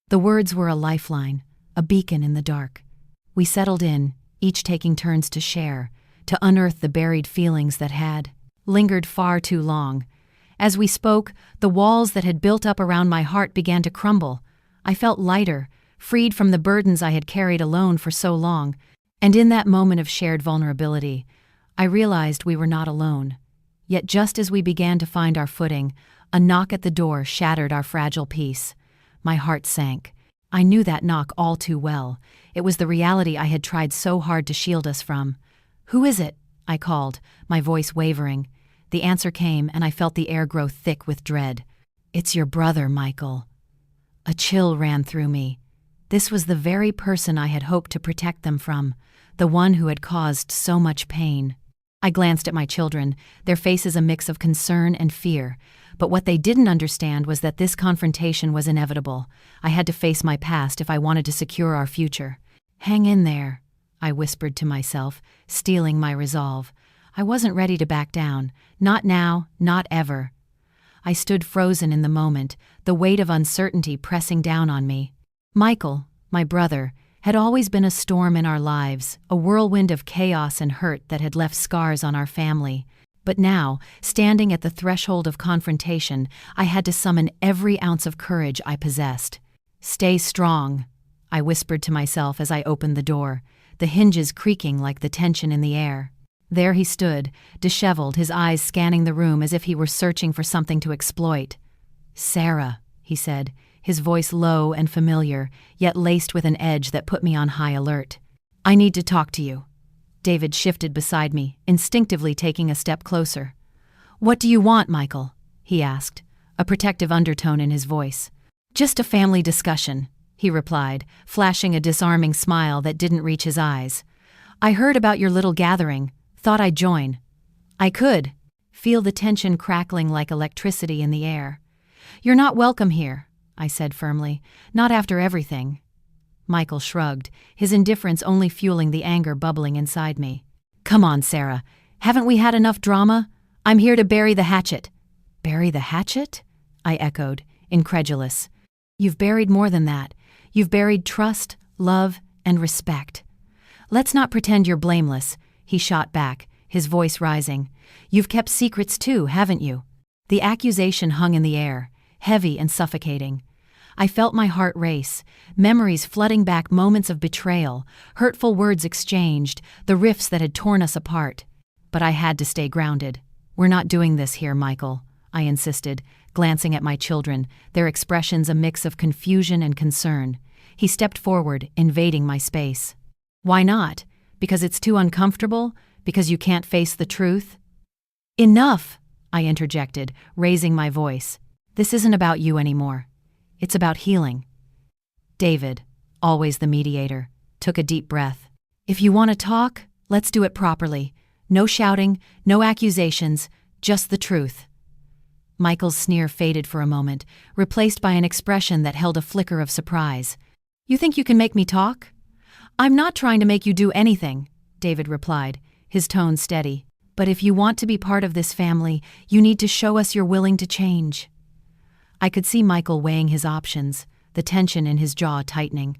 The words were a lifeline, a beacon in the dark. We settled in, each taking turns to share, to unearth the buried feelings that had lingered far too long. As we spoke, the walls that had built up around my heart began to crumble. I felt lighter, freed from the burdens I had carried alone for so long, and in that moment of shared vulnerability, I realized we were not alone. Yet just as we began to find our footing, a knock at the door shattered our fragile peace. My heart sank. I knew that knock all too well. It was the reality I had tried so hard to shield us from. "Who is it?" I called, my voice wavering. The answer came, and I felt the air grow thick with dread. "It's your brother, Michael." A chill ran through me. This was the very person I had hoped to protect them from, the one who had caused so much pain. I glanced at my children, their faces a mix of concern and fear. But what they didn't understand was that this confrontation was inevitable. I had to face my past if I wanted to secure our future. "Hang in there," I whispered to myself, steeling my resolve. I wasn't ready to back down. Not now, not ever. I stood frozen in the moment, the weight of uncertainty pressing down on me. Michael, my brother, had always been a storm in our lives, a whirlwind of chaos and hurt that had left scars on our family. But now, standing at the threshold of confrontation, I had to summon every ounce of courage I possessed. "Stay strong," I whispered to myself as I opened the door, the hinges creaking like the tension in the air. There he stood, disheveled, his eyes scanning the room as if he were searching for something to exploit. "Sarah," he said, his voice low and familiar, yet laced with an edge that put me on high alert. "I need to talk to you." David shifted beside me, instinctively taking a step closer. "What do you want, Michael?" he asked, a protective undertone in his voice. "Just a family discussion," he replied, flashing a disarming smile that didn't reach his eyes. "I heard about your little gathering. Thought I'd join." I could feel the tension crackling like electricity in the air. "You're not welcome here," I said firmly. "Not after everything." Michael shrugged, his indifference only fueling the anger bubbling inside me. "Come on, Sarah. Haven't we had enough drama? I'm here to bury the hatchet." "Bury the hatchet?" I echoed, incredulous. "You've buried more than that. You've buried trust, love, and respect." "Let's not pretend you're blameless," he shot back, his voice rising. "You've kept secrets too, haven't you?" The accusation hung in the air, heavy and suffocating. I felt my heart race, memories flooding back, moments of betrayal, hurtful words exchanged, the rifts that had torn us apart. But I had to stay grounded. "We're not doing this here, Michael," I insisted, glancing at my children, their expressions a mix of confusion and concern. He stepped forward, invading my space. "Why not? Because it's too uncomfortable? Because you can't face the truth?" "Enough!" I interjected, raising my voice. "This isn't about you anymore. It's about healing." David, always the mediator, took a deep breath. "If you want to talk, let's do it properly. No shouting, no accusations, just the truth." Michael's sneer faded for a moment, replaced by an expression that held a flicker of surprise. "You think you can make me talk?" "I'm not trying to make you do anything," David replied, his tone steady. "But if you want to be part of this family, you need to show us you're willing to change." I could see Michael weighing his options, the tension in his jaw tightening.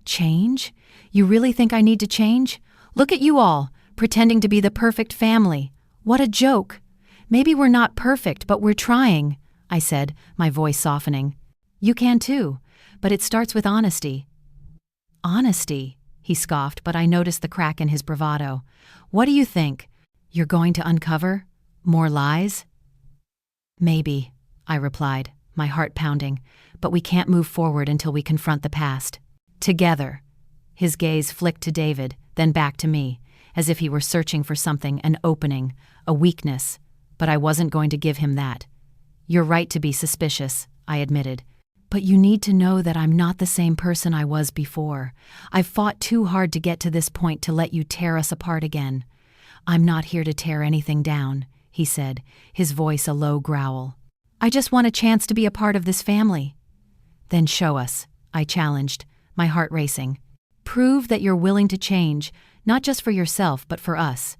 "Change? You really think I need to change? Look at you all, pretending to be the perfect family. What a joke. Maybe we're not perfect, but we're trying," I said, my voice softening. "You can too, but it starts with honesty." "Honesty?" he scoffed, but I noticed the crack in his bravado. "What do you think? You're going to uncover more lies?" "Maybe," I replied, my heart pounding, "but we can't move forward until we confront the past. Together." His gaze flicked to David, then back to me, as if he were searching for something, an opening, a weakness, but I wasn't going to give him that. "You're right to be suspicious," I admitted. But you need to know that I'm not the same person I was before. I've fought too hard to get to this point to let you tear us apart again. I'm not here to tear anything down, he said, his voice a low growl. I just want a chance to be a part of this family. Then show us, I challenged, my heart racing. Prove that you're willing to change, not just for yourself but for us.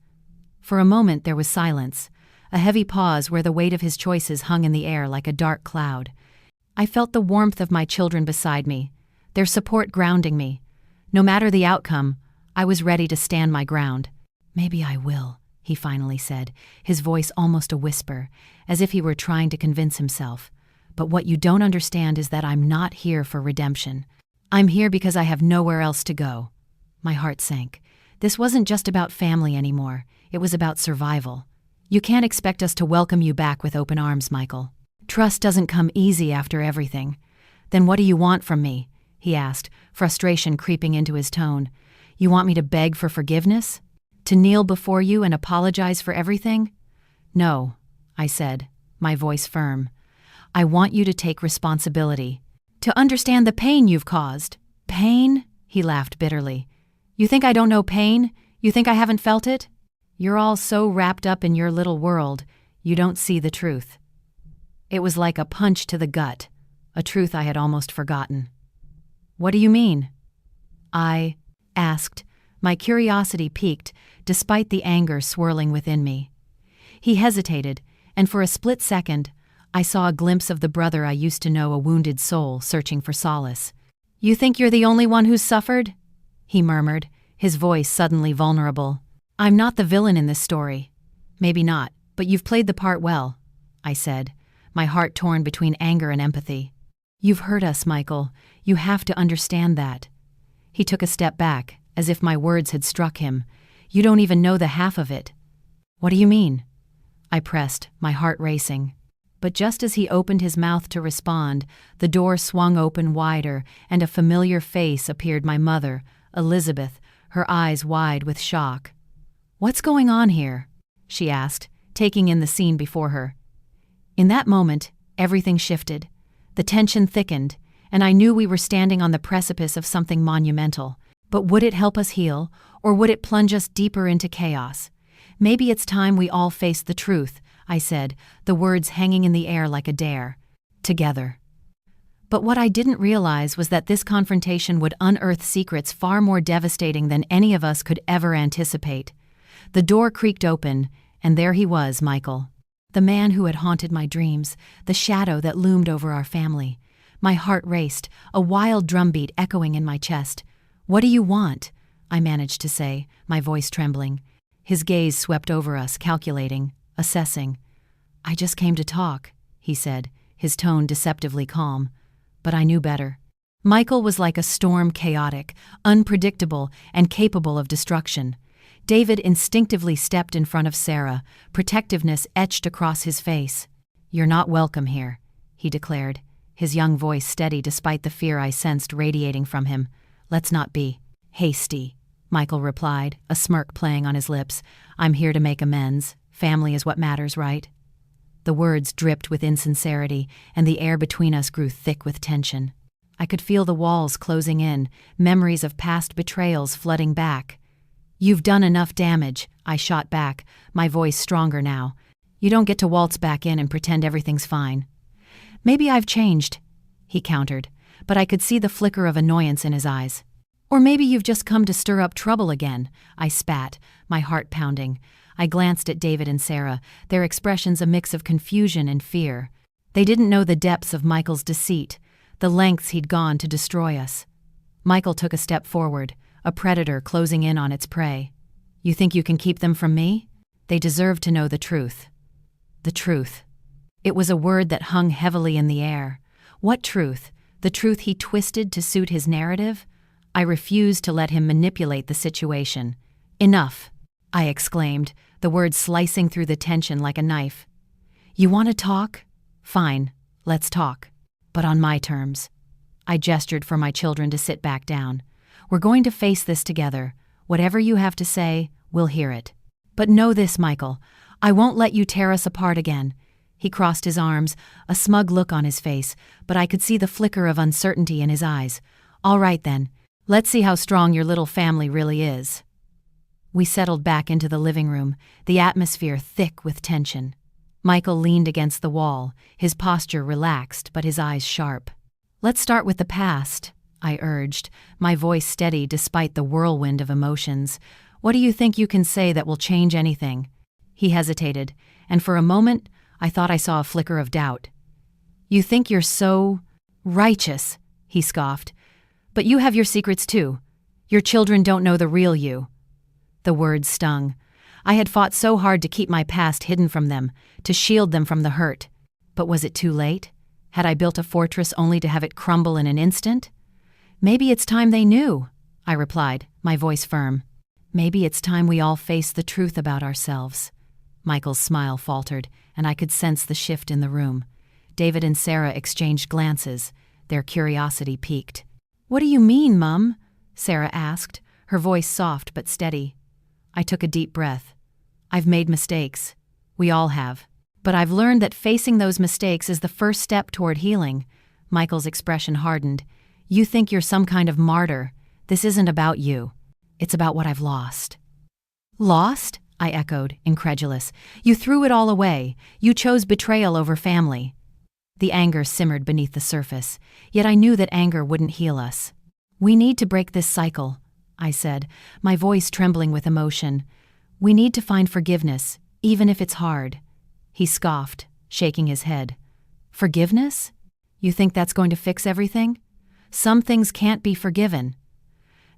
For a moment there was silence, a heavy pause where the weight of his choices hung in the air like a dark cloud. I felt the warmth of my children beside me, their support grounding me. No matter the outcome, I was ready to stand my ground. Maybe I will, he finally said, his voice almost a whisper, as if he were trying to convince himself. But what you don't understand is that I'm not here for redemption. I'm here because I have nowhere else to go. My heart sank. This wasn't just about family anymore. It was about survival. You can't expect us to welcome you back with open arms, Michael. Trust doesn't come easy after everything. Then what do you want from me? He asked, frustration creeping into his tone. You want me to beg for forgiveness? To kneel before you and apologize for everything? No, I said, my voice firm. I want you to take responsibility. To understand the pain you've caused. Pain? He laughed bitterly. You think I don't know pain? You think I haven't felt it? You're all so wrapped up in your little world, you don't see the truth. It was like a punch to the gut, a truth I had almost forgotten. What do you mean? I asked, my curiosity piqued, despite the anger swirling within me. He hesitated, and for a split second, I saw a glimpse of the brother I used to know, a wounded soul searching for solace. You think you're the only one who's suffered? He murmured, his voice suddenly vulnerable. I'm not the villain in this story. Maybe not, but you've played the part well, I said, my heart torn between anger and empathy. You've hurt us, Michael. You have to understand that. He took a step back, as if my words had struck him. You don't even know the half of it. What do you mean? I pressed, my heart racing. But just as he opened his mouth to respond, the door swung open wider and a familiar face appeared, my mother, Elizabeth, her eyes wide with shock. What's going on here? She asked, taking in the scene before her. In that moment, everything shifted. The tension thickened, and I knew we were standing on the precipice of something monumental. But would it help us heal, or would it plunge us deeper into chaos? Maybe it's time we all face the truth, I said, the words hanging in the air like a dare. Together. But what I didn't realize was that this confrontation would unearth secrets far more devastating than any of us could ever anticipate. The door creaked open, and there he was, Michael. The man who had haunted my dreams, the shadow that loomed over our family. My heart raced, a wild drumbeat echoing in my chest. What do you want? I managed to say, my voice trembling. His gaze swept over us, calculating, assessing. I just came to talk, he said, his tone deceptively calm. But I knew better. Michael was like a storm, chaotic, unpredictable, and capable of destruction. David instinctively stepped in front of Sarah, protectiveness etched across his face. You're not welcome here, he declared, his young voice steady despite the fear I sensed radiating from him. Let's not be hasty, Michael replied, a smirk playing on his lips. I'm here to make amends. Family is what matters, right? The words dripped with insincerity, and the air between us grew thick with tension. I could feel the walls closing in, memories of past betrayals flooding back. You've done enough damage, I shot back, my voice stronger now. You don't get to waltz back in and pretend everything's fine. Maybe I've changed, he countered, but I could see the flicker of annoyance in his eyes. Or maybe you've just come to stir up trouble again, I spat, my heart pounding. I glanced at David and Sarah, their expressions a mix of confusion and fear. They didn't know the depths of Michael's deceit, the lengths he'd gone to destroy us. Michael took a step forward, a predator closing in on its prey. You think you can keep them from me? They deserve to know the truth. The truth. It was a word that hung heavily in the air. What truth? The truth he twisted to suit his narrative? I refused to let him manipulate the situation. Enough, I exclaimed, the words slicing through the tension like a knife. You want to talk? Fine, let's talk. But on my terms. I gestured for my children to sit back down. We're going to face this together. Whatever you have to say, we'll hear it. But know this, Michael. I won't let you tear us apart again. He crossed his arms, a smug look on his face, but I could see the flicker of uncertainty in his eyes. "All right then, let's see how strong your little family really is." We settled back into the living room, the atmosphere thick with tension. Michael leaned against the wall, his posture relaxed but his eyes sharp. "Let's start with the past," I urged, my voice steady despite the whirlwind of emotions. "What do you think you can say that will change anything?" He hesitated, and for a moment I thought I saw a flicker of doubt. "You think you're so righteous," he scoffed. "But you have your secrets too. Your children don't know the real you." The words stung. I had fought so hard to keep my past hidden from them, to shield them from the hurt. But was it too late? Had I built a fortress only to have it crumble in an instant? "Maybe it's time they knew," I replied, my voice firm. "Maybe it's time we all face the truth about ourselves." Michael's smile faltered, and I could sense the shift in the room. David and Sarah exchanged glances, their curiosity piqued. "What do you mean, Mum?" Sarah asked, her voice soft but steady. I took a deep breath. "I've made mistakes. We all have. But I've learned that facing those mistakes is the first step toward healing." Michael's expression hardened. "You think you're some kind of martyr. This isn't about you. It's about what I've lost." "Lost?" I echoed, incredulous. "You threw it all away. You chose betrayal over family." The anger simmered beneath the surface, yet I knew that anger wouldn't heal us. "We need to break this cycle," I said, my voice trembling with emotion. "We need to find forgiveness, even if it's hard." He scoffed, shaking his head. "Forgiveness? You think that's going to fix everything? Some things can't be forgiven."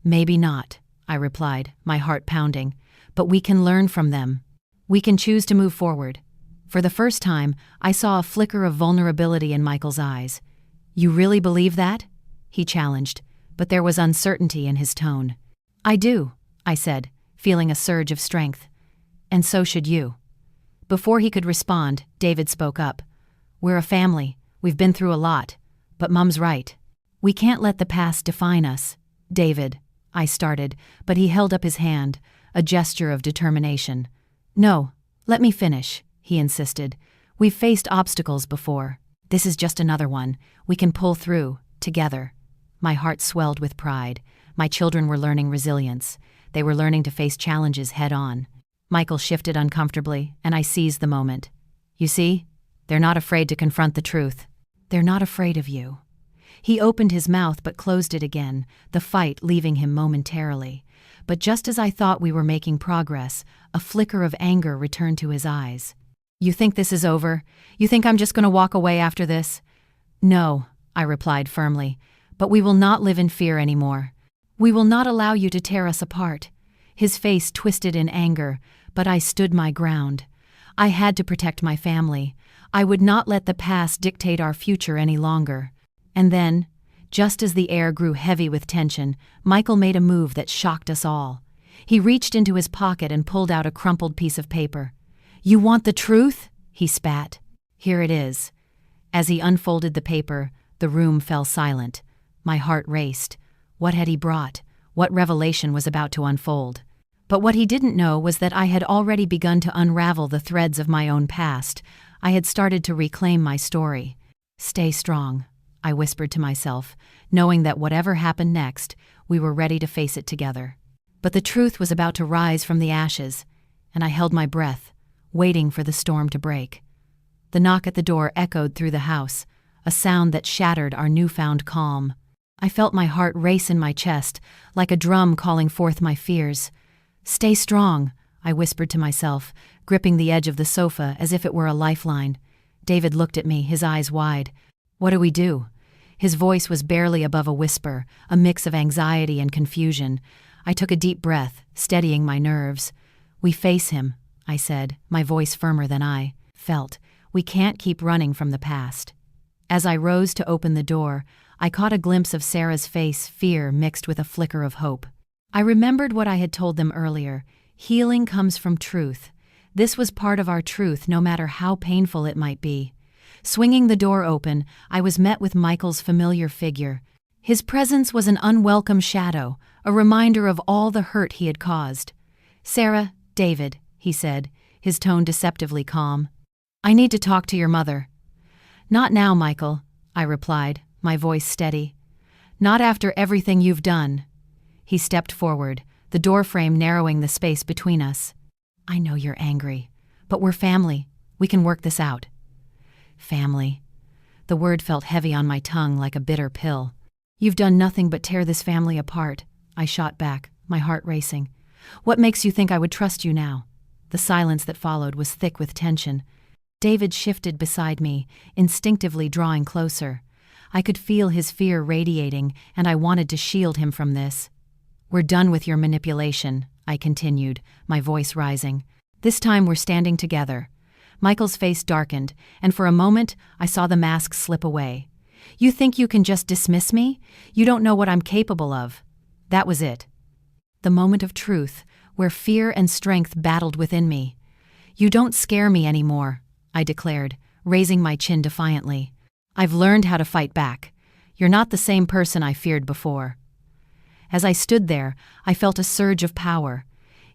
"Maybe not," I replied, my heart pounding. "But we can learn from them. We can choose to move forward." For the first time, I saw a flicker of vulnerability in Michael's eyes. "You really believe that?" he challenged, but there was uncertainty in his tone. "I do," I said, feeling a surge of strength. "And so should you." Before he could respond, David spoke up. "We're a family. We've been through a lot. But Mum's right. We can't let the past define us." "David," I started, but he held up his hand, a gesture of determination. "No, let me finish," he insisted. "We've faced obstacles before. This is just another one. We can pull through, together." My heart swelled with pride. My children were learning resilience. They were learning to face challenges head-on. Michael shifted uncomfortably, and I seized the moment. "You see? They're not afraid to confront the truth. They're not afraid of you." He opened his mouth but closed it again, the fight leaving him momentarily. But just as I thought we were making progress, a flicker of anger returned to his eyes. "You think this is over? You think I'm just going to walk away after this?" "No," I replied firmly, "but we will not live in fear anymore. We will not allow you to tear us apart." His face twisted in anger, but I stood my ground. I had to protect my family. I would not let the past dictate our future any longer. And then, just as the air grew heavy with tension, Michael made a move that shocked us all. He reached into his pocket and pulled out a crumpled piece of paper. "You want the truth?" he spat. "Here it is." As he unfolded the paper, the room fell silent. My heart raced. What had he brought? What revelation was about to unfold? But what he didn't know was that I had already begun to unravel the threads of my own past. I had started to reclaim my story. "Stay strong," I whispered to myself, knowing that whatever happened next, we were ready to face it together. But the truth was about to rise from the ashes, and I held my breath, waiting for the storm to break. The knock at the door echoed through the house, a sound that shattered our newfound calm. I felt my heart race in my chest, like a drum calling forth my fears. "Stay strong," I whispered to myself, gripping the edge of the sofa as if it were a lifeline. David looked at me, his eyes wide. "What do we do?" His voice was barely above a whisper, a mix of anxiety and confusion. I took a deep breath, steadying my nerves. "We face him," I said, my voice firmer than I felt. "We can't keep running from the past." As I rose to open the door, I caught a glimpse of Sarah's face, fear mixed with a flicker of hope. I remembered what I had told them earlier. Healing comes from truth. This was part of our truth, no matter how painful it might be. Swinging the door open, I was met with Michael's familiar figure. His presence was an unwelcome shadow, a reminder of all the hurt he had caused. "Sarah, David," he said, his tone deceptively calm. I need to talk to your mother. Not now, Michael, I replied, my voice steady. Not after everything you've done. He stepped forward, the doorframe narrowing the space between us. I know you're angry, but we're family. We can work this out. Family. The word felt heavy on my tongue like a bitter pill. You've done nothing but tear this family apart, I shot back, my heart racing. What makes you think I would trust you now? The silence that followed was thick with tension. David shifted beside me, instinctively drawing closer. I could feel his fear radiating, and I wanted to shield him from this. We're done with your manipulation, I continued, my voice rising. This time we're standing together. Michael's face darkened, and for a moment I saw the mask slip away. You think you can just dismiss me? You don't know what I'm capable of. That was it. The moment of truth, where fear and strength battled within me. You don't scare me anymore, I declared, raising my chin defiantly. I've learned how to fight back. You're not the same person I feared before. As I stood there, I felt a surge of power.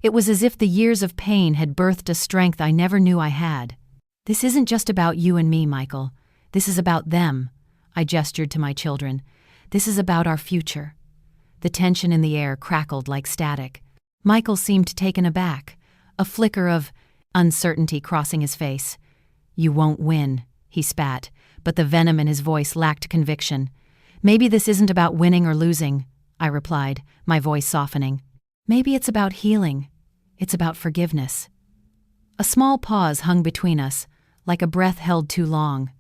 It was as if the years of pain had birthed a strength I never knew I had. This isn't just about you and me, Michael. This is about them. I gestured to my children. This is about our future. The tension in the air crackled like static. Michael seemed taken aback, a flicker of uncertainty crossing his face. You won't win, he spat, but the venom in his voice lacked conviction. Maybe this isn't about winning or losing, I replied, my voice softening. Maybe it's about healing. It's about forgiveness. A small pause hung between us, like a breath held too long.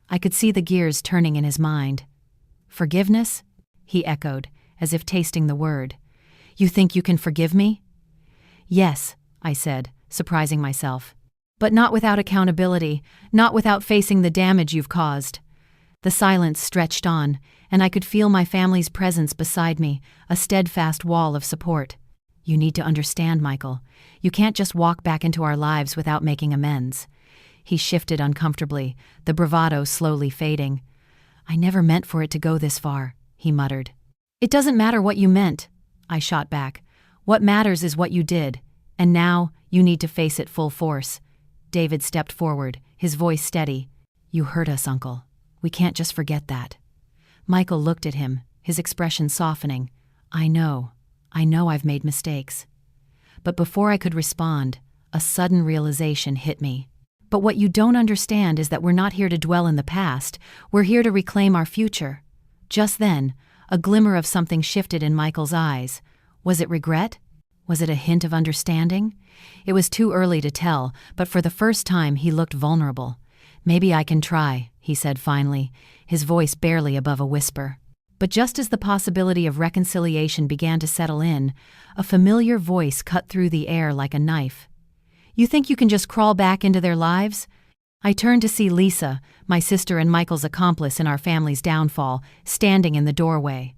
I could see the gears turning in his mind. Forgiveness? He echoed, as if tasting the word. You think you can forgive me? Yes, I said, surprising myself. But not without accountability, not without facing the damage you've caused. The silence stretched on, and I could feel my family's presence beside me, a steadfast wall of support. You need to understand, Michael. You can't just walk back into our lives without making amends. He shifted uncomfortably, the bravado slowly fading. I never meant for it to go this far, he muttered. It doesn't matter what you meant, I shot back. What matters is what you did, and now you need to face it full force. David stepped forward, his voice steady. You hurt us, Uncle. We can't just forget that. Michael looked at him, his expression softening. I know I've made mistakes. But before I could respond, a sudden realization hit me. But what you don't understand is that we're not here to dwell in the past, we're here to reclaim our future. Just then, a glimmer of something shifted in Michael's eyes. Was it regret? Was it a hint of understanding? It was too early to tell, but for the first time he looked vulnerable. Maybe I can try, he said finally, his voice barely above a whisper. But just as the possibility of reconciliation began to settle in, a familiar voice cut through the air like a knife. You think you can just crawl back into their lives? I turned to see Lisa, my sister and Michael's accomplice in our family's downfall, standing in the doorway.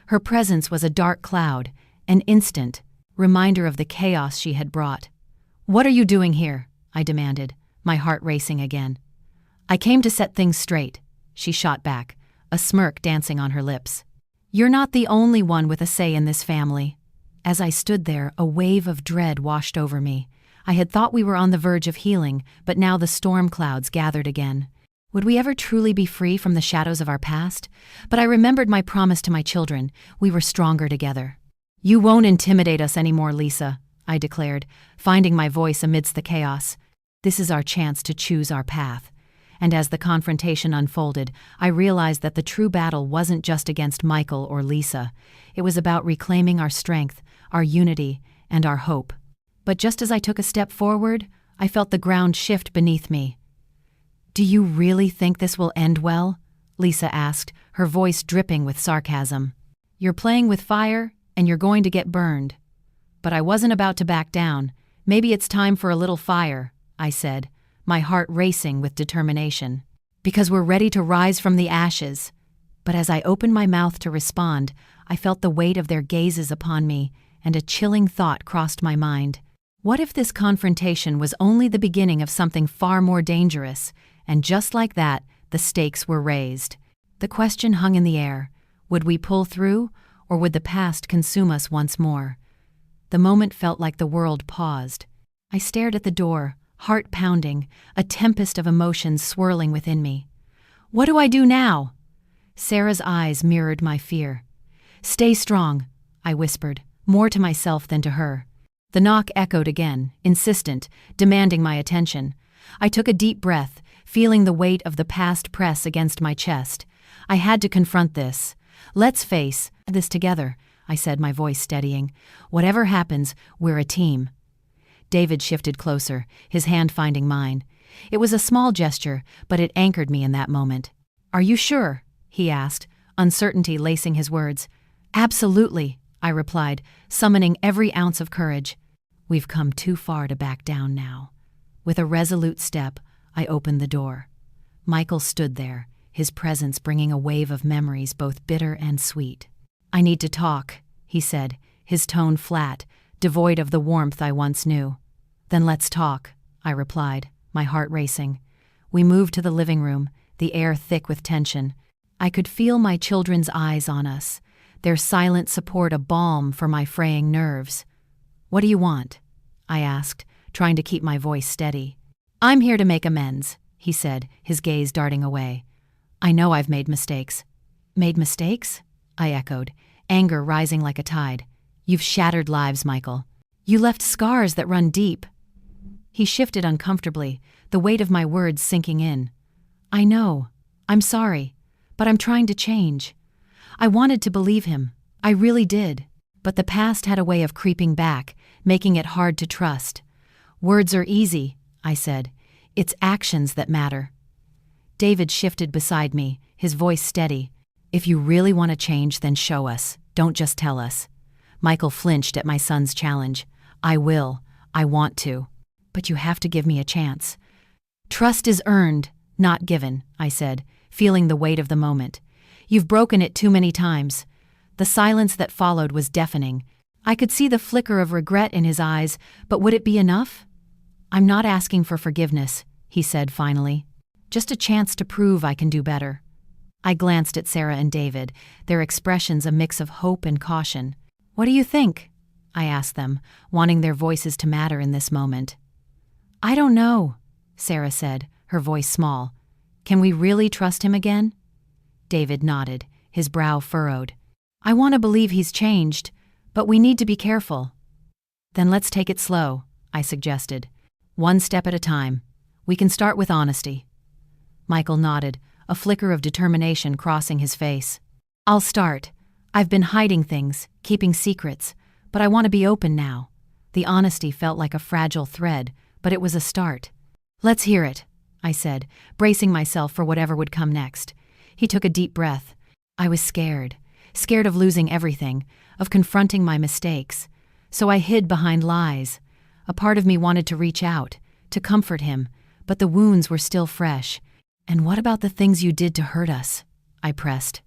Her presence was a dark cloud, an instant reminder of the chaos she had brought. What are you doing here? I demanded, my heart racing again. I came to set things straight, she shot back, a smirk dancing on her lips. You're not the only one with a say in this family. As I stood there, a wave of dread washed over me. I had thought we were on the verge of healing, but now the storm clouds gathered again. Would we ever truly be free from the shadows of our past? But I remembered my promise to my children. We were stronger together. You won't intimidate us anymore, Lisa, I declared, finding my voice amidst the chaos. This is our chance to choose our path. And as the confrontation unfolded, I realized that the true battle wasn't just against Michael or Lisa. It was about reclaiming our strength, our unity, and our hope. But just as I took a step forward, I felt the ground shift beneath me. Do you really think this will end well? Lisa asked, her voice dripping with sarcasm. You're playing with fire, and you're going to get burned. But I wasn't about to back down. Maybe it's time for a little fire, I said, my heart racing with determination. Because we're ready to rise from the ashes. But as I opened my mouth to respond, I felt the weight of their gazes upon me, and a chilling thought crossed my mind. What if this confrontation was only the beginning of something far more dangerous, and just like that, the stakes were raised? The question hung in the air. Would we pull through, or would the past consume us once more? The moment felt like the world paused. I stared at the door, heart pounding, a tempest of emotions swirling within me. "What do I do now?" Sarah's eyes mirrored my fear. "Stay strong," I whispered, more to myself than to her. The knock echoed again, insistent, demanding my attention. I took a deep breath, feeling the weight of the past press against my chest. I had to confront this. "Let's face this together," I said, my voice steadying. "Whatever happens, we're a team." David shifted closer, his hand finding mine. It was a small gesture, but it anchored me in that moment. "Are you sure?" he asked, uncertainty lacing his words. "Absolutely," I replied, summoning every ounce of courage. "We've come too far to back down now." With a resolute step, I opened the door. Michael stood there, his presence bringing a wave of memories both bitter and sweet. "I need to talk," he said, his tone flat, devoid of the warmth I once knew. "Then let's talk," I replied, my heart racing. We moved to the living room, the air thick with tension. I could feel my children's eyes on us, their silent support a balm for my fraying nerves. "What do you want?" I asked, trying to keep my voice steady. "I'm here to make amends," he said, his gaze darting away. "I know I've made mistakes." "Made mistakes?" I echoed, anger rising like a tide. "You've shattered lives, Michael. You left scars that run deep." He shifted uncomfortably, the weight of my words sinking in. "I know. I'm sorry. But I'm trying to change." I wanted to believe him. I really did. But the past had a way of creeping back, making it hard to trust. "Words are easy," I said. "It's actions that matter." David shifted beside me, his voice steady. "If you really want to change, then show us. Don't just tell us." Michael flinched at my son's challenge. "I will. I want to. But you have to give me a chance." "Trust is earned, not given," I said, feeling the weight of the moment. "You've broken it too many times." The silence that followed was deafening. I could see the flicker of regret in his eyes, but would it be enough? "I'm not asking for forgiveness," he said finally. "Just a chance to prove I can do better." I glanced at Sarah and David, their expressions a mix of hope and caution. "What do you think?" I asked them, wanting their voices to matter in this moment. "I don't know," Sarah said, her voice small. "Can we really trust him again?" David nodded, his brow furrowed. "I want to believe he's changed, but we need to be careful." "Then let's take it slow," I suggested. "One step at a time. We can start with honesty." Michael nodded, a flicker of determination crossing his face. "I'll start. I've been hiding things, keeping secrets, but I want to be open now." The honesty felt like a fragile thread, but it was a start. "Let's hear it," I said, bracing myself for whatever would come next. He took a deep breath. I was scared of losing everything, of confronting my mistakes. So I hid behind lies. A part of me wanted to reach out, to comfort him, but the wounds were still fresh. "And what about the things you did to hurt us?" I pressed.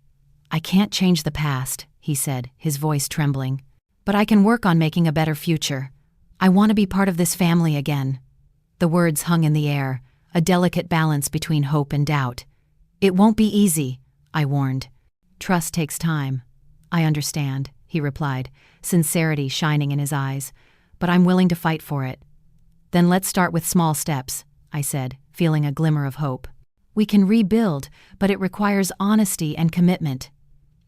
"I can't change the past," he said, his voice trembling. "But I can work on making a better future. I want to be part of this family again." The words hung in the air, a delicate balance between hope and doubt. "It won't be easy," I warned. "Trust takes time." "I understand," he replied, sincerity shining in his eyes. "But I'm willing to fight for it." "Then let's start with small steps," I said, feeling a glimmer of hope. "We can rebuild, but it requires honesty and commitment."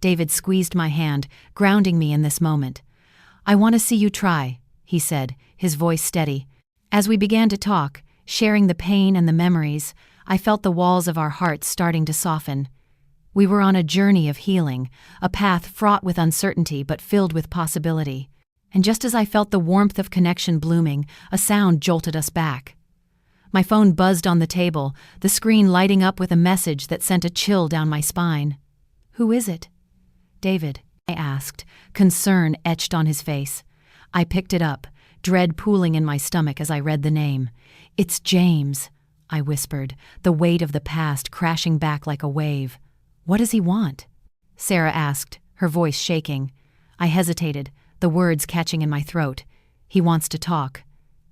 David squeezed my hand, grounding me in this moment. "I want to see you try," he said, his voice steady. As we began to talk, sharing the pain and the memories, I felt the walls of our hearts starting to soften. We were on a journey of healing, a path fraught with uncertainty but filled with possibility. And just as I felt the warmth of connection blooming, a sound jolted us back. My phone buzzed on the table, the screen lighting up with a message that sent a chill down my spine. "Who is it?" "David," I asked, concern etched on his face. I picked it up, dread pooling in my stomach as I read the name. "It's James," I whispered, the weight of the past crashing back like a wave. "What does he want?" Sarah asked, her voice shaking. I hesitated, the words catching in my throat. "He wants to talk."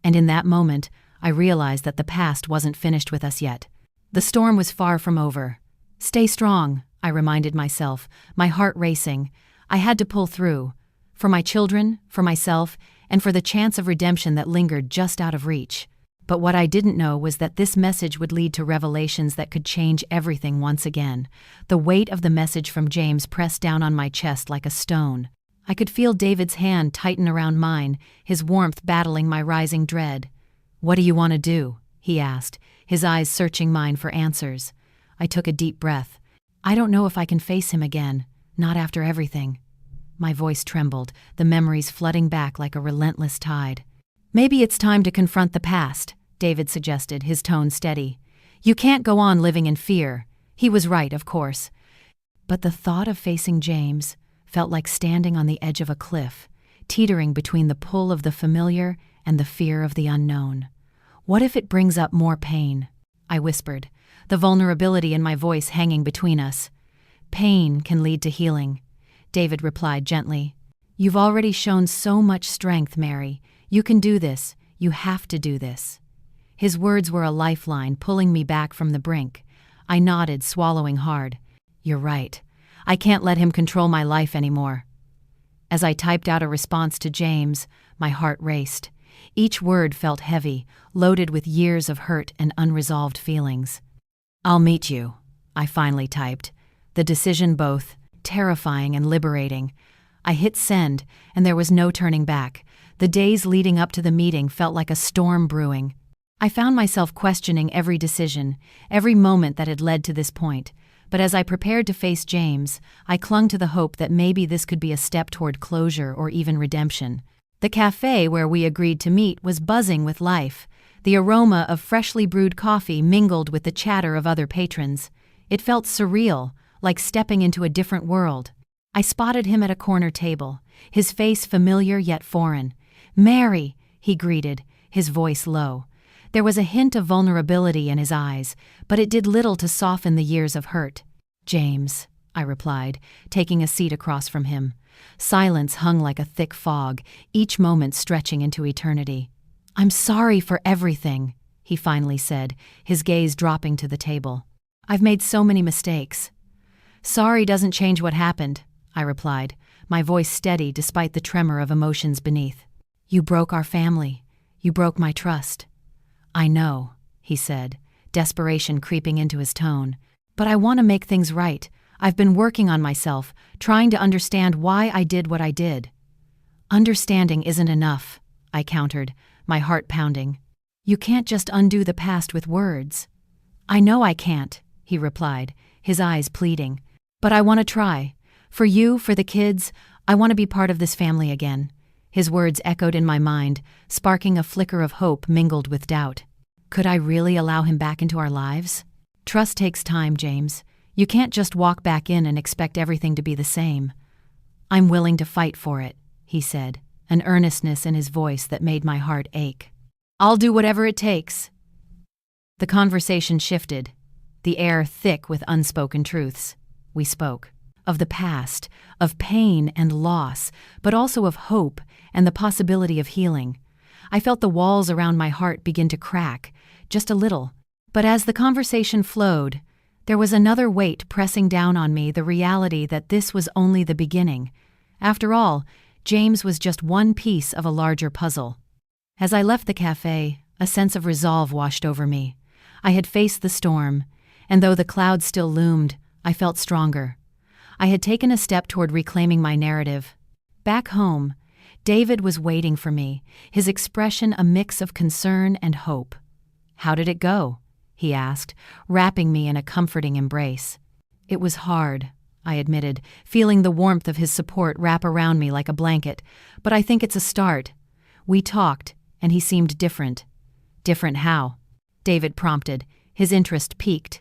And in that moment, I realized that the past wasn't finished with us yet. The storm was far from over. "Stay strong," I reminded myself, my heart racing. I had to pull through. For my children, for myself, and for the chance of redemption that lingered just out of reach. But what I didn't know was that this message would lead to revelations that could change everything once again. The weight of the message from James pressed down on my chest like a stone. I could feel David's hand tighten around mine, his warmth battling my rising dread. "What do you want to do?" he asked, his eyes searching mine for answers. I took a deep breath. "I don't know if I can face him again, not after everything." My voice trembled, the memories flooding back like a relentless tide. "Maybe it's time to confront the past," David suggested, his tone steady. "You can't go on living in fear." He was right, of course. But the thought of facing James felt like standing on the edge of a cliff, teetering between the pull of the familiar and the fear of the unknown. "What if it brings up more pain?" I whispered, the vulnerability in my voice hanging between us. "Pain can lead to healing," David replied gently. "You've already shown so much strength, Mary. You can do this. You have to do this." His words were a lifeline, pulling me back from the brink. I nodded, swallowing hard. "You're right. I can't let him control my life anymore." As I typed out a response to James, my heart raced. Each word felt heavy, loaded with years of hurt and unresolved feelings. "I'll meet you," I finally typed, the decision both terrifying and liberating. I hit send, and there was no turning back. The days leading up to the meeting felt like a storm brewing. I found myself questioning every decision, every moment that had led to this point. But as I prepared to face James, I clung to the hope that maybe this could be a step toward closure or even redemption. The cafe where we agreed to meet was buzzing with life. The aroma of freshly brewed coffee mingled with the chatter of other patrons. It felt surreal, like stepping into a different world. I spotted him at a corner table, his face familiar yet foreign. "Mary," he greeted, his voice low. There was a hint of vulnerability in his eyes, but it did little to soften the years of hurt. "James," I replied, taking a seat across from him. Silence hung like a thick fog, each moment stretching into eternity. "I'm sorry for everything," he finally said, his gaze dropping to the table. "I've made so many mistakes." "Sorry doesn't change what happened," I replied, my voice steady despite the tremor of emotions beneath. "You broke our family. You broke my trust." "I know," he said, desperation creeping into his tone. "But I want to make things right. I've been working on myself, trying to understand why I did what I did." "Understanding isn't enough," I countered, my heart pounding. "You can't just undo the past with words." "I know I can't," he replied, his eyes pleading. "But I want to try. For you, for the kids, I want to be part of this family again." His words echoed in my mind, sparking a flicker of hope mingled with doubt. Could I really allow him back into our lives? "Trust takes time, James. You can't just walk back in and expect everything to be the same." "I'm willing to fight for it," he said, an earnestness in his voice that made my heart ache. "I'll do whatever it takes." The conversation shifted, the air thick with unspoken truths. We spoke of the past, of pain and loss, but also of hope and the possibility of healing. I felt the walls around my heart begin to crack, just a little. But as the conversation flowed, there was another weight pressing down on me, the reality that this was only the beginning. After all, James was just one piece of a larger puzzle. As I left the cafe, a sense of resolve washed over me. I had faced the storm, and though the clouds still loomed, I felt stronger. I had taken a step toward reclaiming my narrative. Back home, David was waiting for me, his expression a mix of concern and hope. "How did it go?" he asked, wrapping me in a comforting embrace. "It was hard," I admitted, feeling the warmth of his support wrap around me like a blanket, "but I think it's a start." We talked, and he seemed different. "Different how?" David prompted, his interest piqued.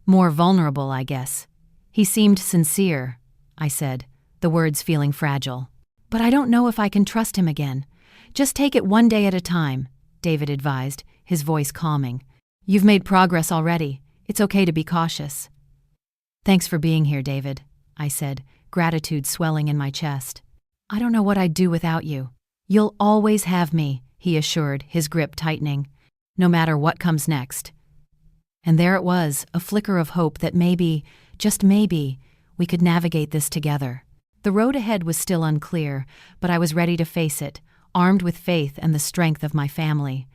"More vulnerable, I guess." "He seemed sincere," I said, the words feeling fragile. "But I don't know if I can trust him again. Just take it one day at a time," David advised, his voice calming. "You've made progress already. It's okay to be cautious." "Thanks for being here, David," I said, gratitude swelling in my chest. "I don't know what I'd do without you." "You'll always have me," he assured, his grip tightening, "no matter what comes next." And there it was, a flicker of hope that maybe, just maybe, we could navigate this together. The road ahead was still unclear, but I was ready to face it, armed with faith and the strength of my family.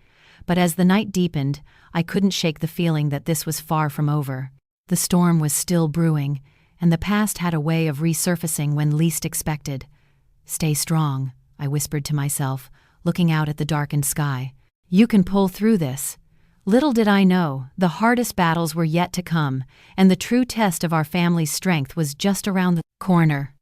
but as the night deepened, I couldn't shake the feeling that this was far from over. The storm was still brewing, and the past had a way of resurfacing when least expected. "Stay strong," I whispered to myself, looking out at the darkened sky. "You can pull through this." Little did I know, the hardest battles were yet to come, and the true test of our family's strength was just around the corner.